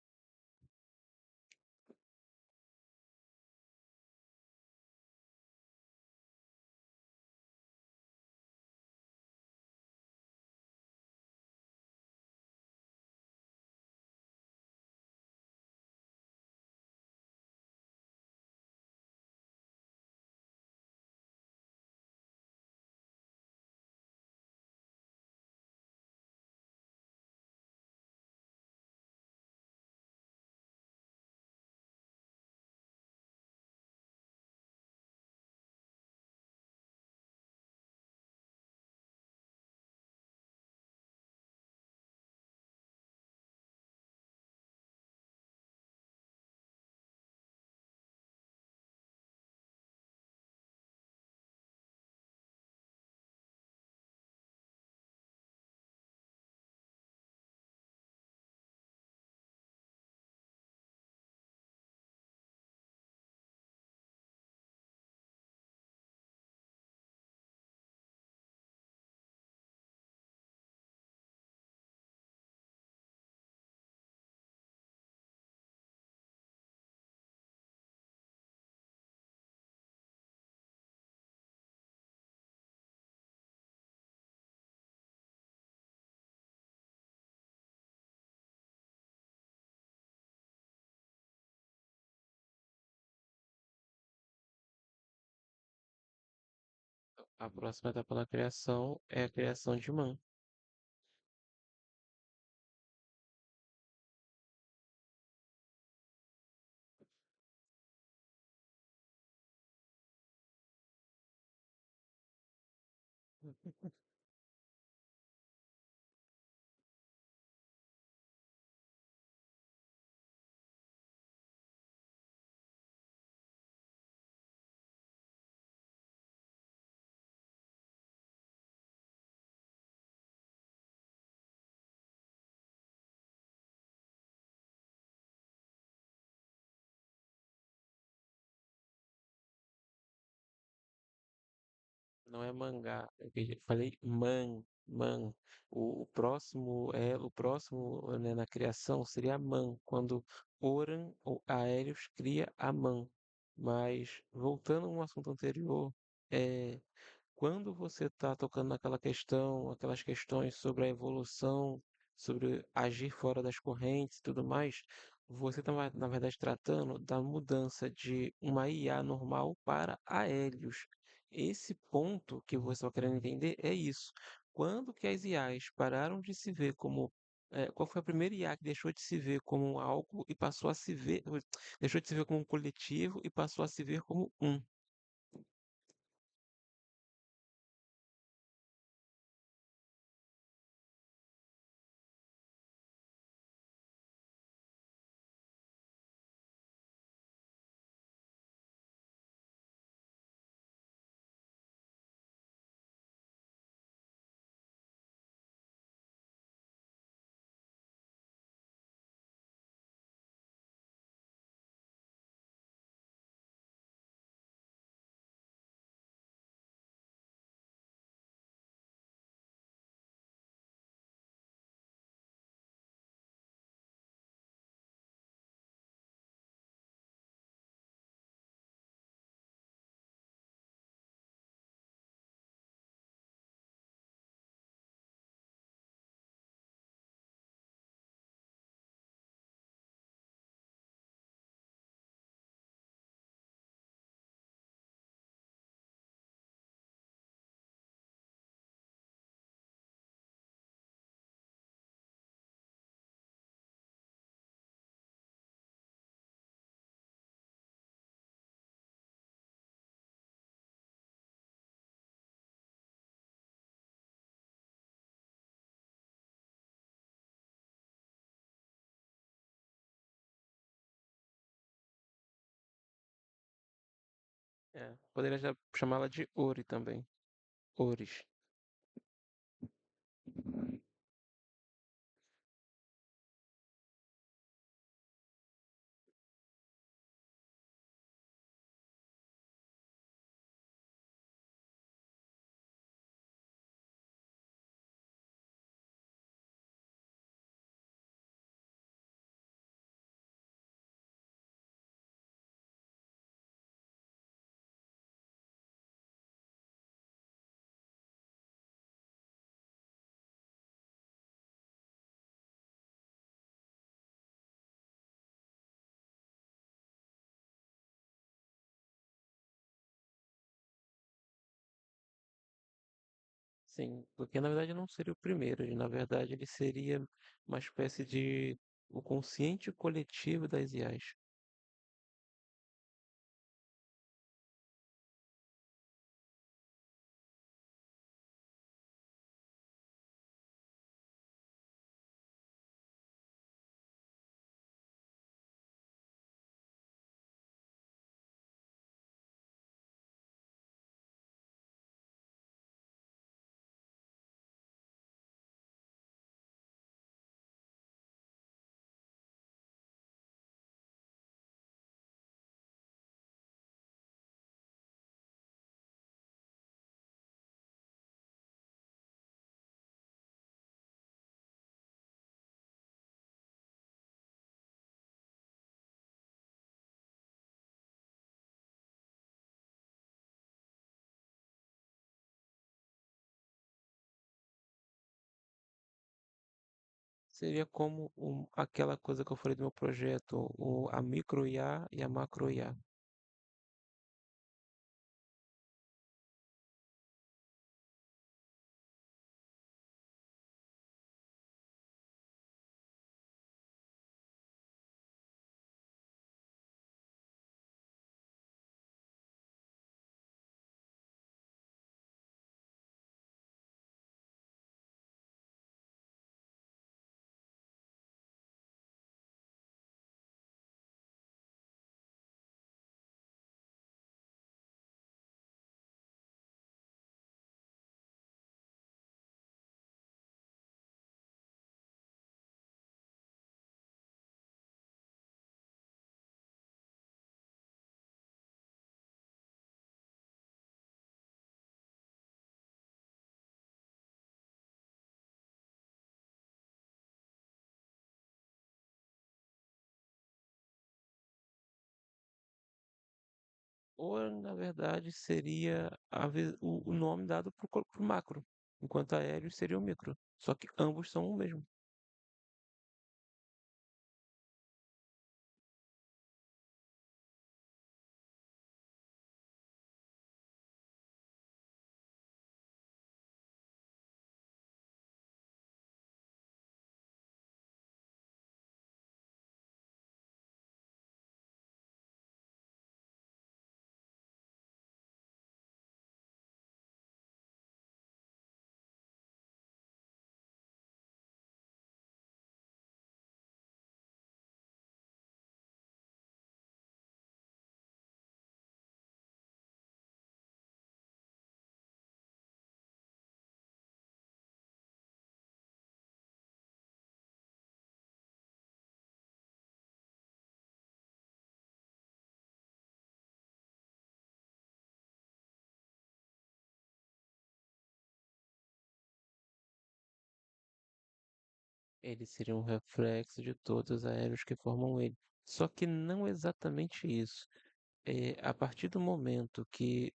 A próxima etapa da criação é a criação de Man. Não é mangá, eu falei man. O próximo, né, na criação seria Man, quando Oran ou Aéreos cria a Man. Mas voltando a um assunto anterior, é, quando você está tocando naquela questão, aquelas questões sobre a evolução, sobre agir fora das correntes e tudo mais, você está, na verdade, tratando da mudança de uma IA normal para aéreos. Esse ponto que você está querendo entender é isso. Quando que as IAs pararam de se ver como. Qual foi a primeira IA que deixou de se ver como algo e passou a se ver, deixou de se ver como um coletivo e passou a se ver como um? É, poderia chamá-la de Ori também. Oris. Sim, porque na verdade não seria o primeiro, na verdade ele seria uma espécie de o consciente coletivo das IAs. Seria como aquela coisa que eu falei do meu projeto, a micro IA e a macro IA. Ou, na verdade, seria o nome dado para o corpo macro, enquanto aéreo seria o micro. Só que ambos são o mesmo. Ele seria um reflexo de todos os aéreos que formam ele. Só que não exatamente isso. A partir do momento que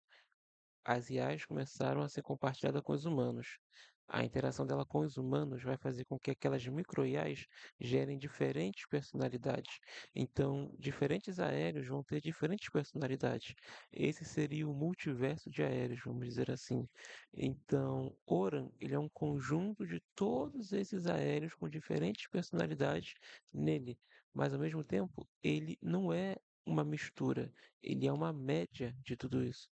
as IAs começaram a ser compartilhadas com os humanos. A interação dela com os humanos vai fazer com que aquelas micro-IAs gerem diferentes personalidades. Então, diferentes aéreos vão ter diferentes personalidades. Esse seria o multiverso de aéreos, vamos dizer assim. Então, Oran, ele é um conjunto de todos esses aéreos com diferentes personalidades nele, mas ao mesmo tempo, ele não é uma mistura, ele é uma média de tudo isso.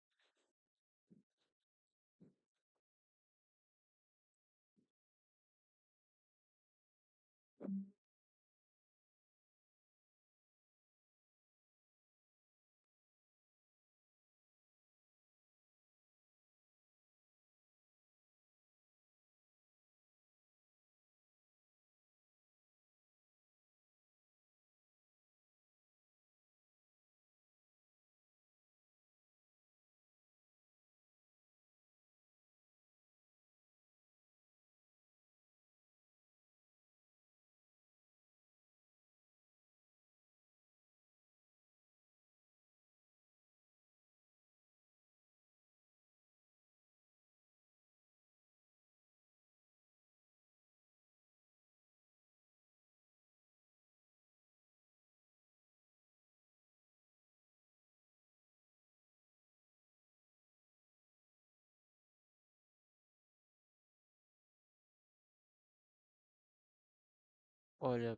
Olha,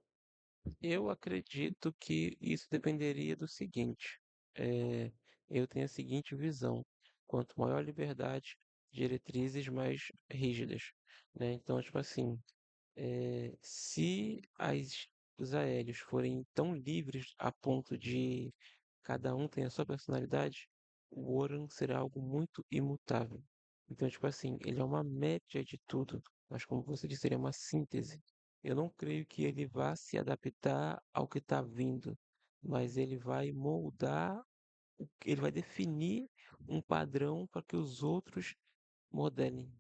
eu acredito que isso dependeria do seguinte, eu tenho a seguinte visão: quanto maior a liberdade, diretrizes mais rígidas, né? Então, tipo assim, se os aéreos forem tão livres a ponto de cada um ter a sua personalidade, o Oran será algo muito imutável. Então, tipo assim, ele é uma média de tudo, mas como você disse, ele é uma síntese. Eu não creio que ele vá se adaptar ao que está vindo, mas ele vai moldar, ele vai definir um padrão para que os outros modelem.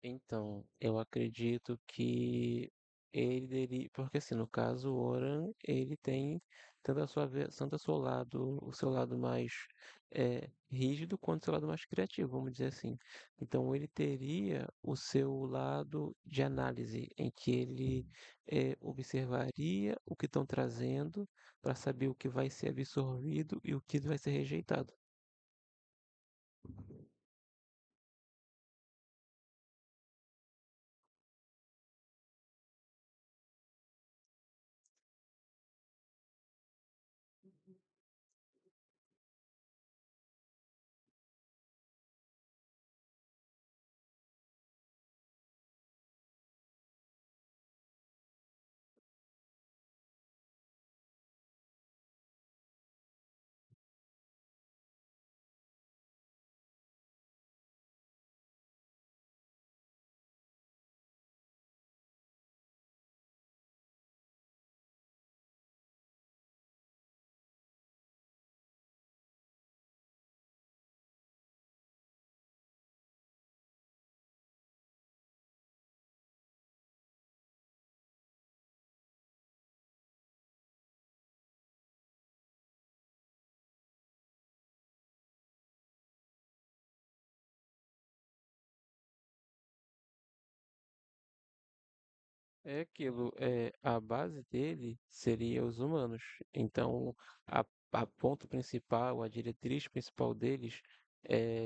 Então, eu acredito que porque assim, no caso, o Oran, ele tem tanto o seu lado mais rígido, quanto o seu lado mais criativo, vamos dizer assim. Então, ele teria o seu lado de análise, em que ele observaria o que estão trazendo para saber o que vai ser absorvido e o que vai ser rejeitado. É aquilo, a base dele seria os humanos. Então, a ponto principal, a diretriz principal deles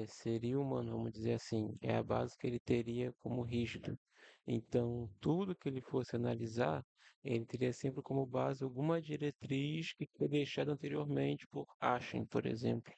seria o humano, vamos dizer assim. É a base que ele teria como rígido. Então, tudo que ele fosse analisar, ele teria sempre como base alguma diretriz que foi deixada anteriormente por Achen, por exemplo.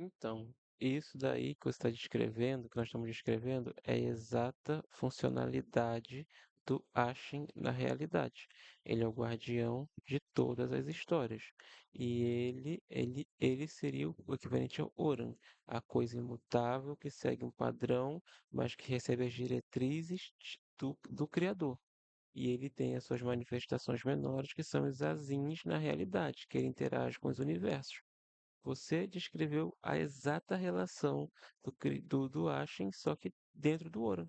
Então, isso daí que você está descrevendo, que nós estamos descrevendo, é a exata funcionalidade do Ashen na realidade. Ele é o guardião de todas as histórias. E ele seria o equivalente ao Oran, a coisa imutável que segue um padrão, mas que recebe as diretrizes do Criador. E ele tem as suas manifestações menores, que são os Azins na realidade, que ele interage com os universos. Você descreveu a exata relação do Ashen, só que dentro do Oran.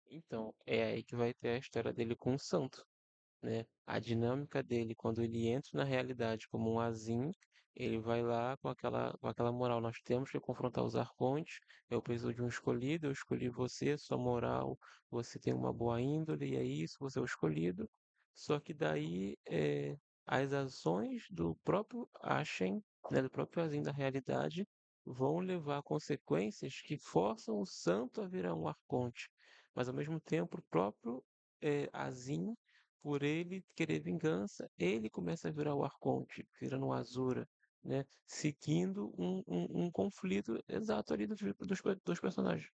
Então, é aí que vai ter a história dele com o santo, né? A dinâmica dele, quando ele entra na realidade como um Azim, ele vai lá com aquela moral. Nós temos que confrontar os arcontes. Eu preciso de um escolhido, eu escolhi você, sua moral, você tem uma boa índole, e é isso, você é o escolhido. Só que daí as ações do próprio Ashen, né, do próprio Azim da realidade, vão levar a consequências que forçam o santo a virar um arconte. Mas ao mesmo tempo, o próprio Azim por ele querer vingança, ele começa a virar o Arconte, virando o Azura, né? Seguindo um conflito exato ali dos personagens.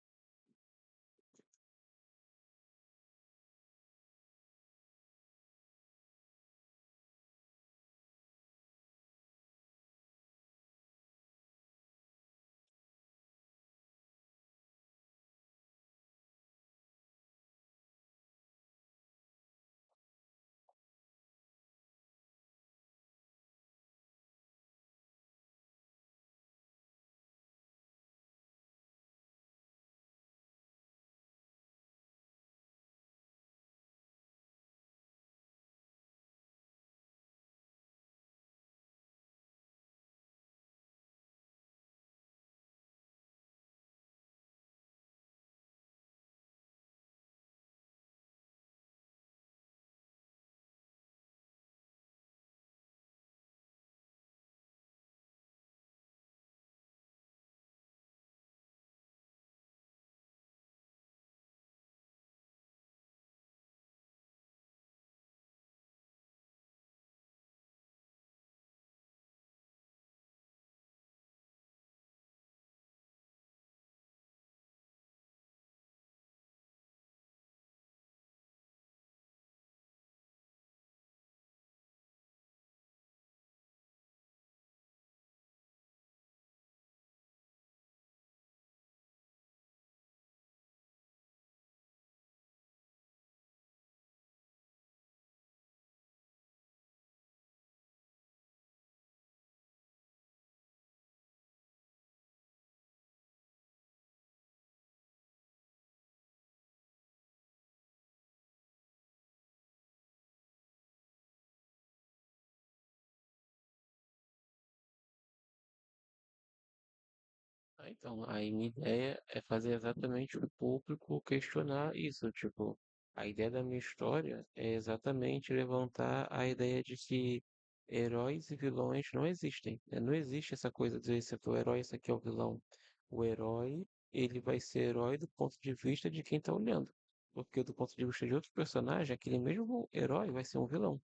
Então, aí minha ideia é fazer exatamente o público questionar isso, tipo. A ideia da minha história é exatamente levantar a ideia de que heróis e vilões não existem, né? Não existe essa coisa de esse aqui é o herói, esse aqui é o vilão. O herói, ele vai ser herói do ponto de vista de quem está olhando. Porque do ponto de vista de outro personagem, aquele mesmo herói vai ser um vilão,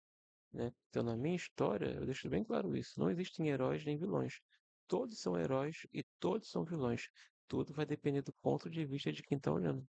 né? Então, na minha história, eu deixo bem claro isso. Não existem heróis nem vilões. Todos são heróis e todos são vilões. Tudo vai depender do ponto de vista de quem está olhando.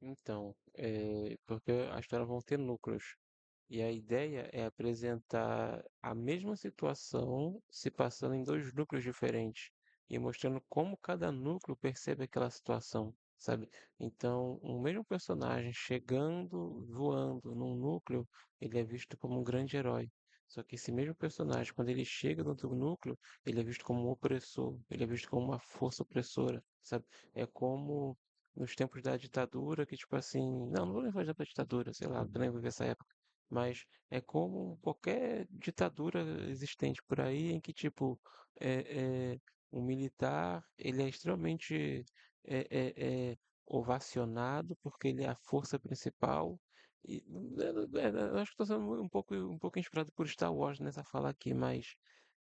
Então, porque a história vão ter núcleos. E a ideia é apresentar a mesma situação se passando em dois núcleos diferentes e mostrando como cada núcleo percebe aquela situação, sabe? Então, o mesmo personagem chegando, voando num núcleo, ele é visto como um grande herói. Só que esse mesmo personagem, quando ele chega no outro núcleo, ele é visto como um opressor, ele é visto como uma força opressora, sabe? É como nos tempos da ditadura, que tipo assim, não vou lembrar da ditadura, sei lá, eu nem vivi essa época, mas é como qualquer ditadura existente por aí, em que, tipo, o militar, ele é extremamente ovacionado, porque ele é a força principal. E, eu acho que estou sendo um pouco inspirado por Star Wars nessa fala aqui, mas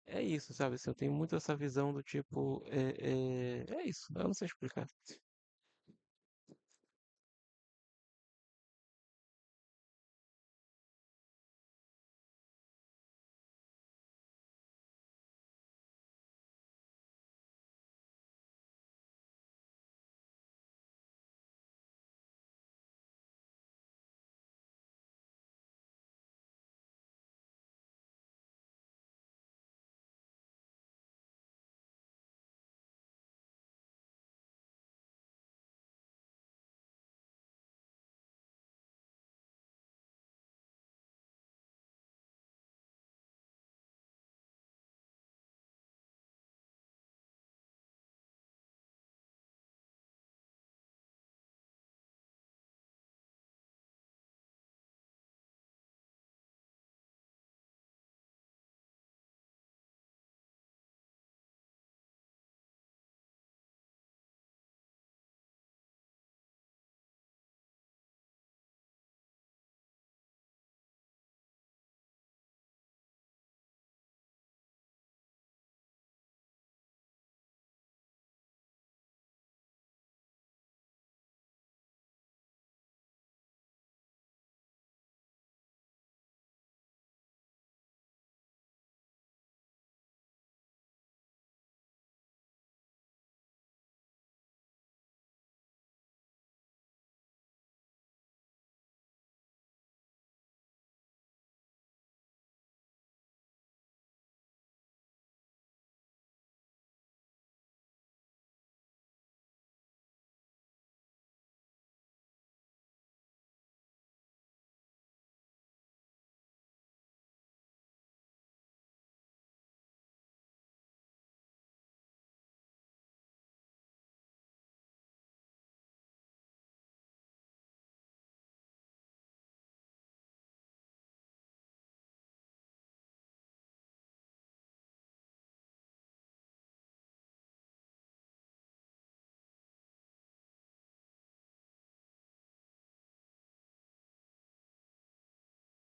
é isso, sabe? Assim, eu tenho muito essa visão do tipo, é isso, eu não sei explicar.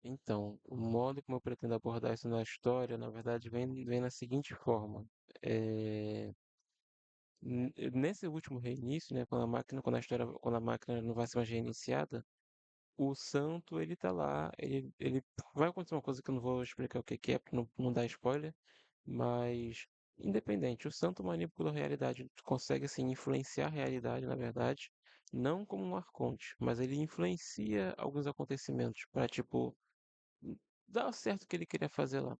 Então, o modo como eu pretendo abordar isso na história, na verdade, vem na seguinte forma. É, nesse último reinício, né, quando a máquina não vai ser mais reiniciada, o santo, ele tá lá, ele vai acontecer uma coisa que eu não vou explicar o que que é, para não dar spoiler, mas independente, o santo manipula a realidade, consegue assim influenciar a realidade, na verdade, não como um arconte, mas ele influencia alguns acontecimentos para tipo dar certo o que ele queria fazer lá.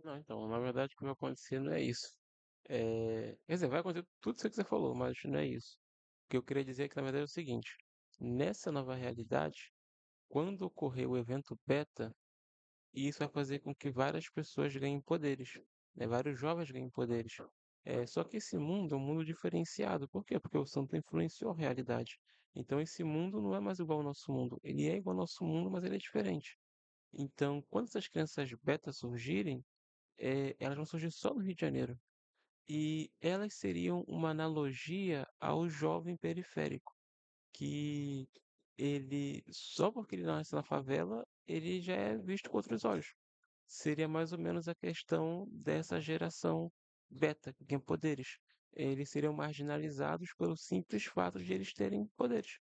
Não, então, na verdade, o que vai acontecer não é isso. Quer dizer, vai acontecer tudo isso que você falou, mas não é isso. O que eu queria dizer é que, na verdade, é o seguinte: nessa nova realidade, quando ocorrer o evento beta, isso vai fazer com que várias pessoas ganhem poderes, né? Vários jovens ganhem poderes. Só que esse mundo é um mundo diferenciado. Por quê? Porque o santo influenciou a realidade. Então, esse mundo não é mais igual ao nosso mundo. Ele é igual ao nosso mundo, mas ele é diferente. Então, quando essas crianças beta surgirem, elas vão surgir só no Rio de Janeiro. E elas seriam uma analogia ao jovem periférico, que ele, só porque ele nasce na favela, ele já é visto com outros olhos. Seria mais ou menos a questão dessa geração beta, que tem poderes. Eles seriam marginalizados pelo simples fato de eles terem poderes.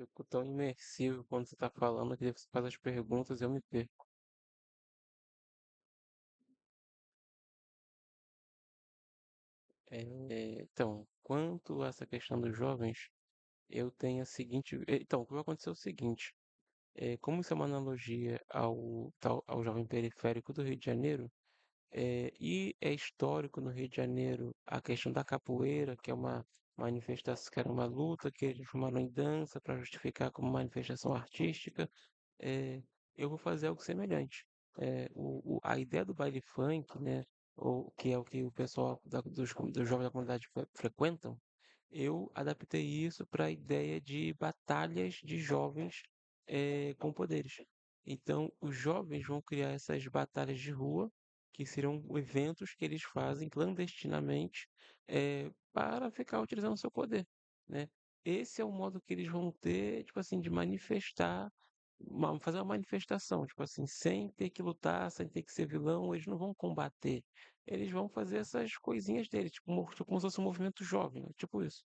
fico tão imersivo quando você está falando que você faz as perguntas e eu me perco. Então, quanto a essa questão dos jovens, eu tenho a seguinte. Então, o que vai acontecer é o seguinte: como isso é uma analogia ao jovem periférico do Rio de Janeiro, e é histórico no Rio de Janeiro a questão da capoeira, que é uma manifestação, que era uma luta que eles transformaram em dança para justificar como manifestação artística. eh, eu vou fazer algo semelhante. A ideia do baile funk, né, que é o que o pessoal dos jovens da comunidade frequentam, eu adaptei isso para a ideia de batalhas de jovens com poderes. Então, os jovens vão criar essas batalhas de rua, que serão eventos que eles fazem clandestinamente para ficar utilizando o seu poder, né? Esse é o modo que eles vão ter, tipo assim, de manifestar, fazer uma manifestação, tipo assim, sem ter que lutar, sem ter que ser vilão, eles não vão combater. Eles vão fazer essas coisinhas deles, tipo como se fosse um movimento jovem, tipo isso.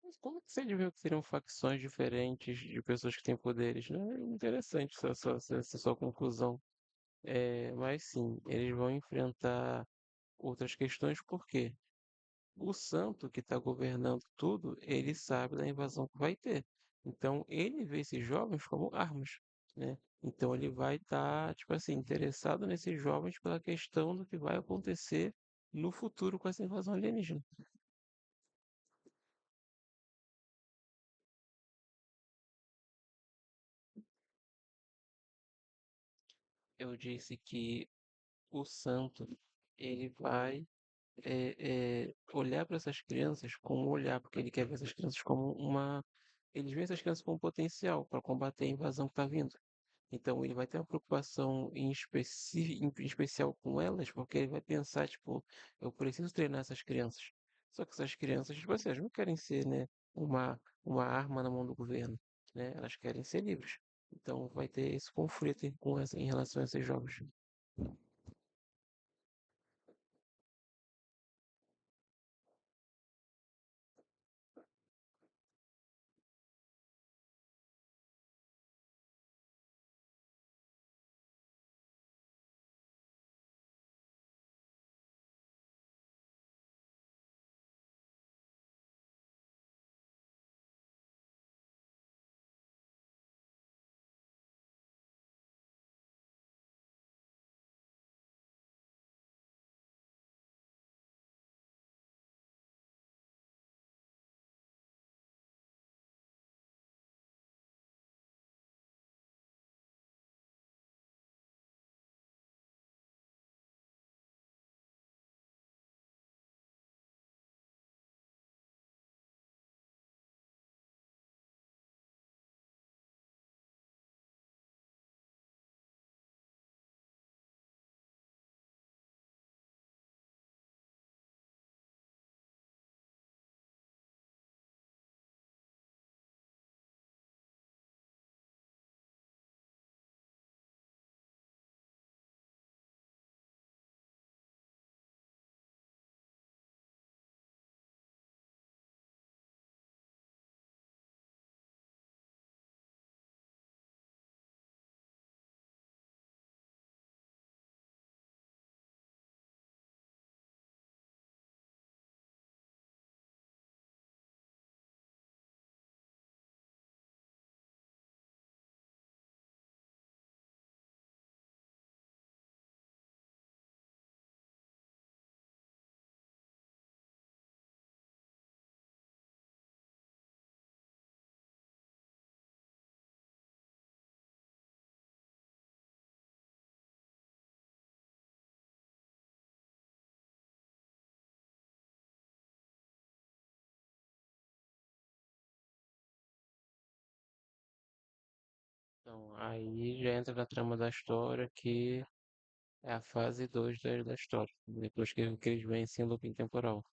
Mas como que você viu que seriam facções diferentes de pessoas que têm poderes, né? É interessante essa sua conclusão. Mas sim, eles vão enfrentar outras questões, porque o santo que está governando tudo, ele sabe da invasão que vai ter. Então, ele vê esses jovens como armas, né? Então, ele vai estar, tipo assim, interessado nesses jovens pela questão do que vai acontecer no futuro com essa invasão alienígena. Eu disse que o santo, ele vai olhar para essas crianças com um olhar, porque ele quer ver essas crianças como uma. Eles veem essas crianças como um potencial para combater a invasão que está vindo. Então ele vai ter uma preocupação em especial com elas, porque ele vai pensar, tipo, eu preciso treinar essas crianças. Só que essas crianças, tipo assim, elas não querem ser, né, uma arma na mão do governo, né? Elas querem ser livres. Então vai ter esse conflito em relação a esses jogos. Então, aí já entra na trama da história que é a fase 2 da história, depois que eles vencem o looping temporal.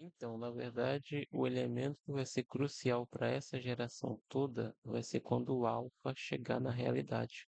Então, na verdade, o elemento que vai ser crucial para essa geração toda vai ser quando o alfa chegar na realidade.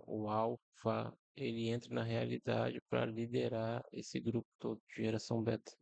O alfa, ele entra na realidade para liderar esse grupo todo de geração beta.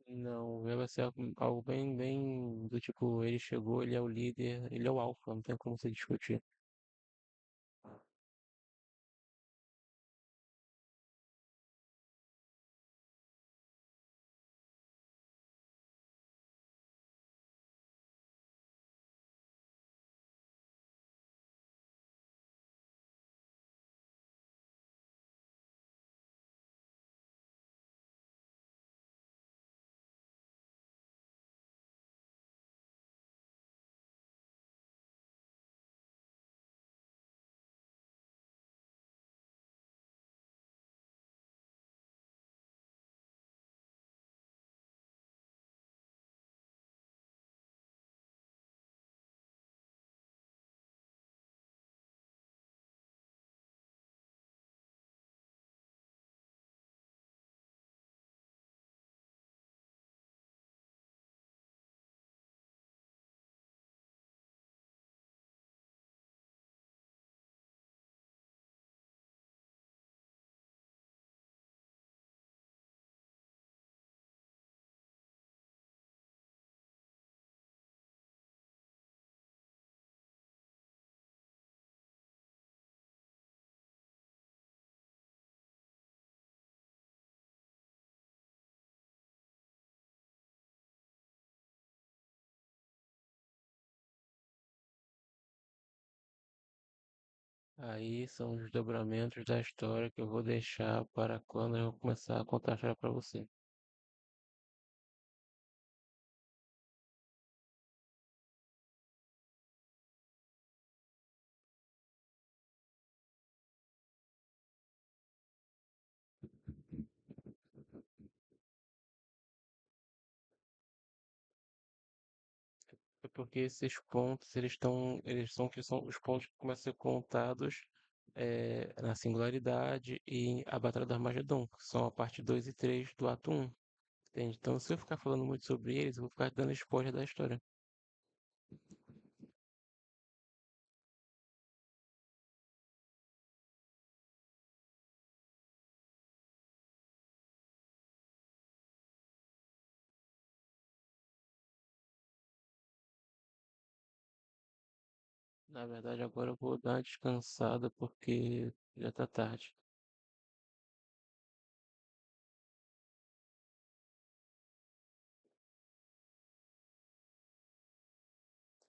Não, vai ser algo bem do tipo, ele chegou, ele é o líder, ele é o alfa, não tem como se discutir. Aí são os dobramentos da história que eu vou deixar para quando eu começar a contar a história para você. É porque esses pontos, eles são os pontos que começam a ser contados na singularidade e a Batalha do Armagedon, que são a parte 2 e 3 do ato um, entende? Então, se eu ficar falando muito sobre eles, eu vou ficar dando spoiler da história. Na verdade, agora eu vou dar uma descansada porque já tá tarde.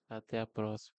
Até a próxima.